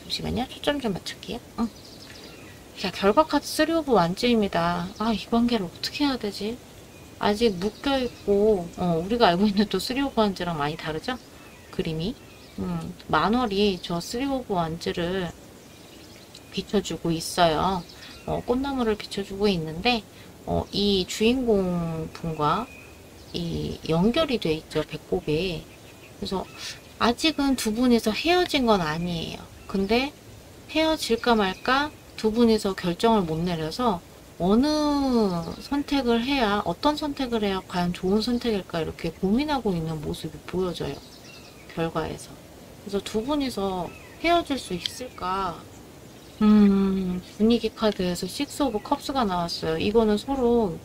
잠시만요. 초점 좀 맞출게요. 자, 결과 카드 3 오브 완즈입니다. 아, 이 관계를 어떻게 해야 되지? 아직 묶여있고 우리가 알고 있는 또 3 오브 완즈랑 많이 다르죠? 그림이. 만월이 저 3 오브 완즈를 비춰주고 있어요. 꽃나무를 비춰주고 있는데 이 주인공 분과 이 연결이 돼 있죠. 배꼽에. 그래서 아직은 두 분이서 헤어진 건 아니에요. 근데 헤어질까 말까 두 분이서 결정을 못 내려서 어느 선택을 해야 어떤 선택을 해야 과연 좋은 선택일까 이렇게 고민하고 있는 모습이 보여져요. 결과에서. 그래서 두 분이서 헤어질 수 있을까? 분위기 카드에서 6 오브 컵스가 나왔어요. 이거는 서로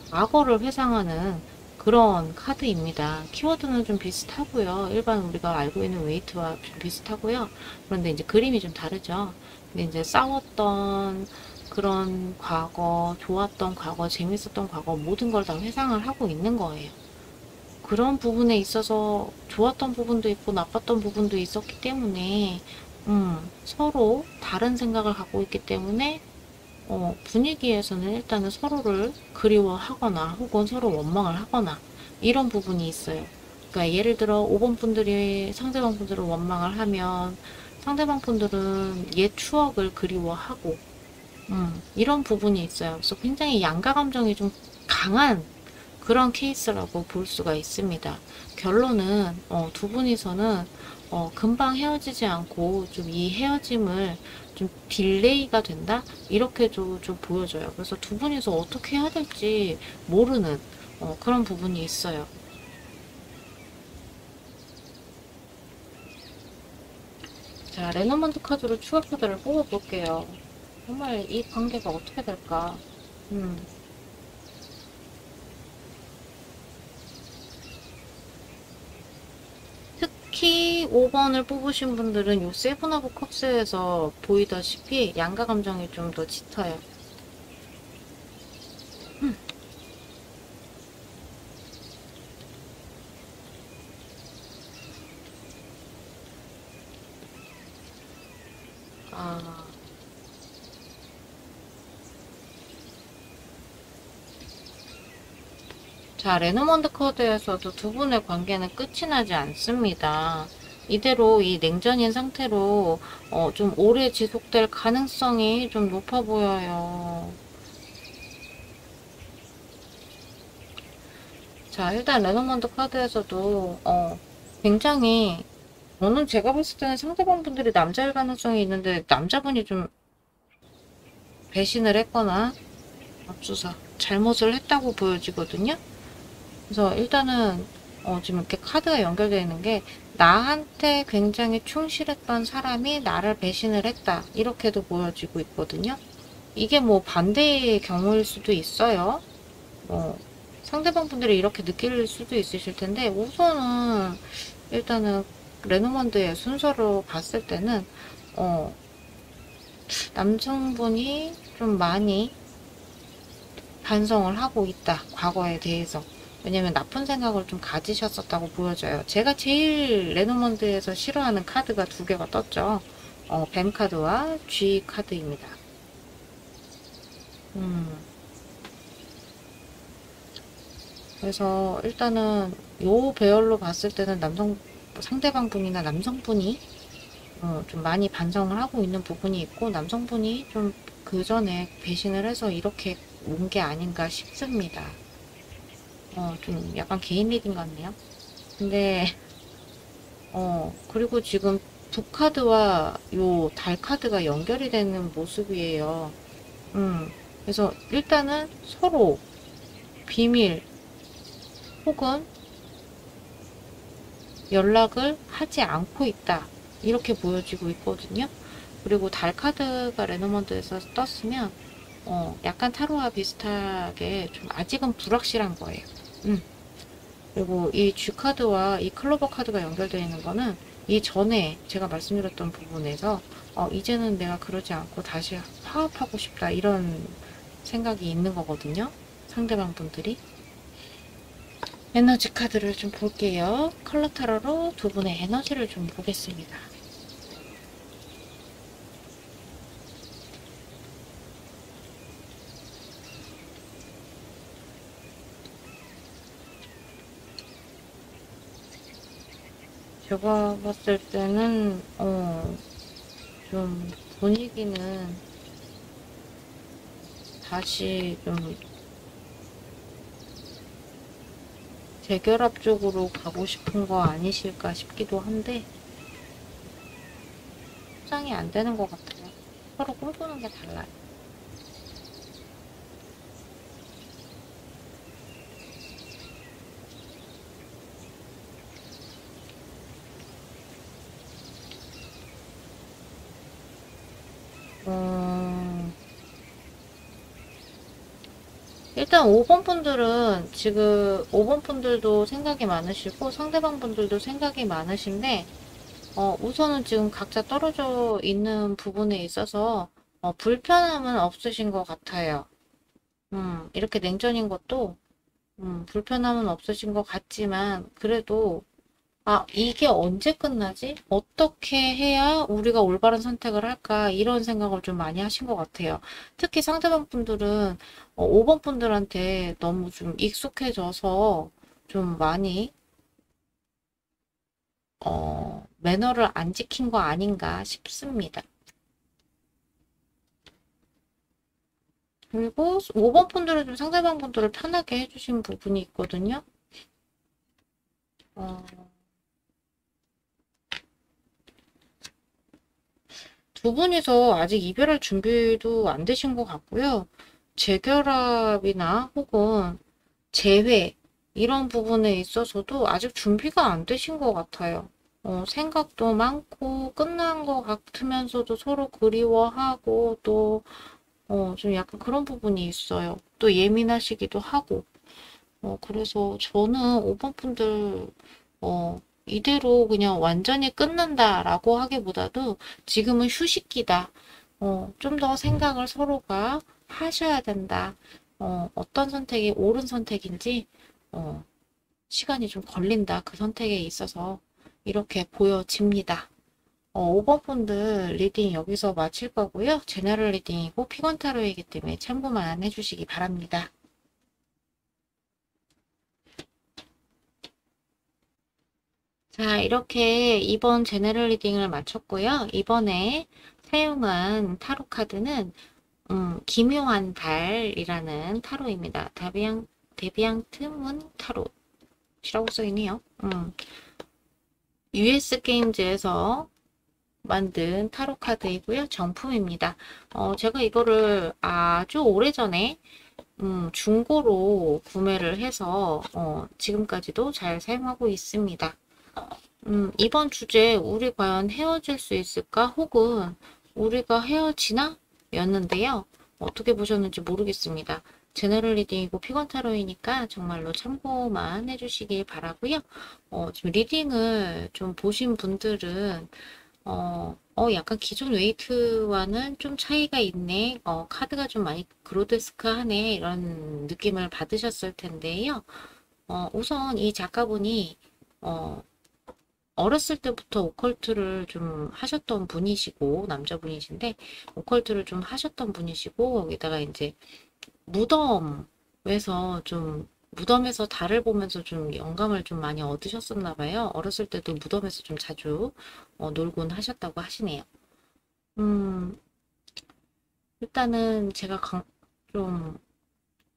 과거를 회상하는 그런 카드입니다. 키워드는 좀 비슷하고요. 일반 우리가 알고 있는 웨이트와 좀 비슷하고요. 그런데 이제 그림이 좀 다르죠. 근데 이제 싸웠던 그런 과거, 좋았던 과거, 재밌었던 과거 모든 걸 다 회상을 하고 있는 거예요. 그런 부분에 있어서 좋았던 부분도 있고 나빴던 부분도 있었기 때문에 서로 다른 생각을 갖고 있기 때문에 분위기에서는 일단은 서로를 그리워하거나 혹은 서로 원망을 하거나 이런 부분이 있어요. 그러니까 예를 들어 5번 분들이 상대방 분들을 원망을 하면 상대방 분들은 옛 추억을 그리워하고 이런 부분이 있어요. 그래서 굉장히 양가 감정이 좀 강한 그런 케이스라고 볼 수가 있습니다. 결론은 두 분이서는 금방 헤어지지 않고 좀 이 헤어짐을 좀 딜레이가 된다? 이렇게도 좀 보여져요. 그래서 두 분이서 어떻게 해야 될지 모르는 그런 부분이 있어요. 자, 레노먼드 카드로 추가 카드를 뽑아볼게요. 정말 이 관계가 어떻게 될까? 특히 5번을 뽑으신 분들은 요 세븐 오브 컵스에서 보이다시피 양가 감정이 좀 더 짙어요. 아, 자, 레노먼드 카드에서도 두 분의 관계는 끝이 나지 않습니다. 이대로 이 냉전인 상태로 좀 오래 지속될 가능성이 좀 높아 보여요. 자, 일단 레노먼드 카드에서도 굉장히 저는 제가 봤을 때는 상대방 분들이 남자일 가능성이 있는데 남자분이 좀 배신을 했거나 앞서서 잘못을 했다고 보여지거든요. 그래서 일단은 지금 이렇게 카드가 연결되어 있는 게 나한테 굉장히 충실했던 사람이 나를 배신을 했다 이렇게도 보여지고 있거든요. 이게 뭐 반대의 경우일 수도 있어요. 상대방 분들이 이렇게 느낄 수도 있으실 텐데 우선은 일단은 레노먼드의 순서로 봤을 때는 남성분이 좀 많이 반성을 하고 있다 과거에 대해서. 왜냐면 나쁜 생각을 좀 가지셨었다고 보여져요. 제가 제일 레노먼드에서 싫어하는 카드가 두 개가 떴죠. 뱀 카드와 G 카드입니다. 그래서 일단은 요 배열로 봤을 때는 상대방 분이나 남성분이 좀 많이 반성을 하고 있는 부분이 있고 남성분이 좀 그 전에 배신을 해서 이렇게 온 게 아닌가 싶습니다. 좀 약간 개인 리딩 같네요. 근데 그리고 지금 북카드와 요 달카드가 연결이 되는 모습이에요. 그래서 일단은 서로 비밀 혹은 연락을 하지 않고 있다. 이렇게 보여지고 있거든요. 그리고 달카드가 레노먼드에서 떴으면, 약간 타로와 비슷하게 좀 아직은 불확실한 거예요. 그리고 이 G카드와 이 클로버 카드가 연결되어 있는 거는 이전에 제가 말씀드렸던 부분에서 이제는 내가 그러지 않고 다시 화합하고 싶다 이런 생각이 있는 거거든요. 상대방 분들이. 에너지 카드를 좀 볼게요. 컬러 타로로 두 분의 에너지를 좀 보겠습니다. 제가 봤을 때는 좀 분위기는 다시 좀 재결합 쪽으로 가고 싶은 거 아니실까 싶기도 한데 확장이 안 되는 것 같아요. 서로 꿈꾸는 게 달라요. 일단 5번 분들은 지금 5번 분들도 생각이 많으시고 상대방 분들도 생각이 많으신데 우선은 지금 각자 떨어져 있는 부분에 있어서 불편함은 없으신 것 같아요. 이렇게 냉전인 것도 불편함은 없으신 것 같지만 그래도 이게 언제 끝나지? 어떻게 해야 우리가 올바른 선택을 할까? 이런 생각을 좀 많이 하신 것 같아요. 특히 상대방 분들은 5번 분들한테 너무 좀 익숙해져서 좀 많이 매너를 안 지킨 거 아닌가 싶습니다. 그리고 5번 분들은 좀 상대방 분들을 편하게 해주신 부분이 있거든요. 어, 두 분이서 아직 이별할 준비도 안 되신 것 같고요. 재결합이나 혹은 재회 이런 부분에 있어서도 아직 준비가 안 되신 것 같아요. 생각도 많고 끝난 것 같으면서도 서로 그리워하고 또 좀 약간 그런 부분이 있어요. 또 예민하시기도 하고. 그래서 저는 5번 분들 이대로 그냥 완전히 끝난다라고 하기보다도 지금은 휴식기다. 좀 더 생각을 서로가 하셔야 된다. 어떤 선택이 옳은 선택인지 어, 시간이 좀 걸린다. 그 선택에 있어서 이렇게 보여집니다. 5번 분들 리딩 여기서 마칠 거고요. 제너럴 리딩이고 피건타로이기 때문에 참고만 해주시기 바랍니다. 자, 이렇게 이번 제너럴 리딩을 마쳤고요. 이번에 사용한 타로 카드는 기묘한 달이라는 타로입니다. 데비앙트 문 타로라고 써있네요. US 게임즈에서 만든 타로 카드이고요. 정품입니다. 제가 이거를 아주 오래전에 중고로 구매를 해서 지금까지도 잘 사용하고 있습니다. 이번 주제 우리 과연 헤어질 수 있을까? 혹은 우리가 헤어지나? 였는데요. 어떻게 보셨는지 모르겠습니다. 제너럴 리딩이고 피건 타로이니까 정말로 참고만 해주시길 바라고요. 지금 리딩을 좀 보신 분들은 약간 기존 웨이트와는 좀 차이가 있네. 카드가 좀 많이 그로데스크하네. 이런 느낌을 받으셨을 텐데요. 우선 이 작가분이 어, 어렸을 때부터 오컬트를 좀 하셨던 분이시고, 남자분이신데, 오컬트를 좀 하셨던 분이시고, 거기다가 이제 무덤에서 무덤에서 달을 보면서 좀 영감을 좀 많이 얻으셨었나 봐요. 어렸을 때도 무덤에서 좀 자주 놀곤 하셨다고 하시네요. 음, 일단은 제가 좀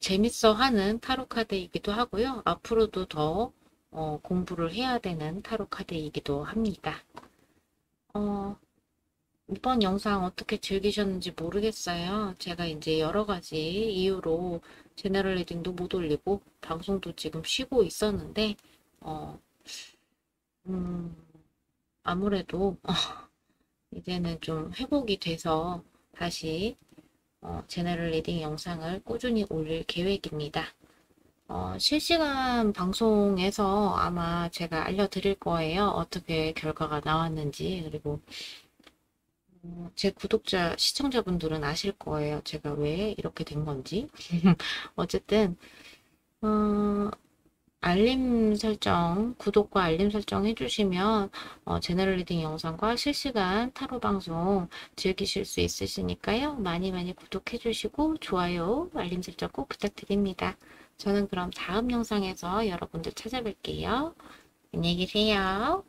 재밌어 하는 타로 카드이기도 하고요. 앞으로도 더 공부를 해야 되는 타로 카드이기도 합니다. 이번 영상 어떻게 즐기셨는지 모르겠어요. 제가 이제 여러 가지 이유로 제너럴 리딩도 못 올리고 방송도 지금 쉬고 있었는데 어, 음, 아무래도 이제는 좀 회복이 돼서 다시 제너럴 리딩 영상을 꾸준히 올릴 계획입니다. 실시간 방송에서 아마 제가 알려드릴 거예요. 어떻게 결과가 나왔는지. 그리고 제 구독자, 시청자분들은 아실 거예요. 제가 왜 이렇게 된 건지. 어쨌든 알림 설정, 구독과 알림 설정 해주시면 제너럴 리딩 영상과 실시간 타로 방송 즐기실 수 있으시니까요. 많이 많이 구독해주시고 좋아요, 알림 설정 꼭 부탁드립니다. 저는 그럼 다음 영상에서 여러분들 찾아뵐게요. 안녕히 계세요.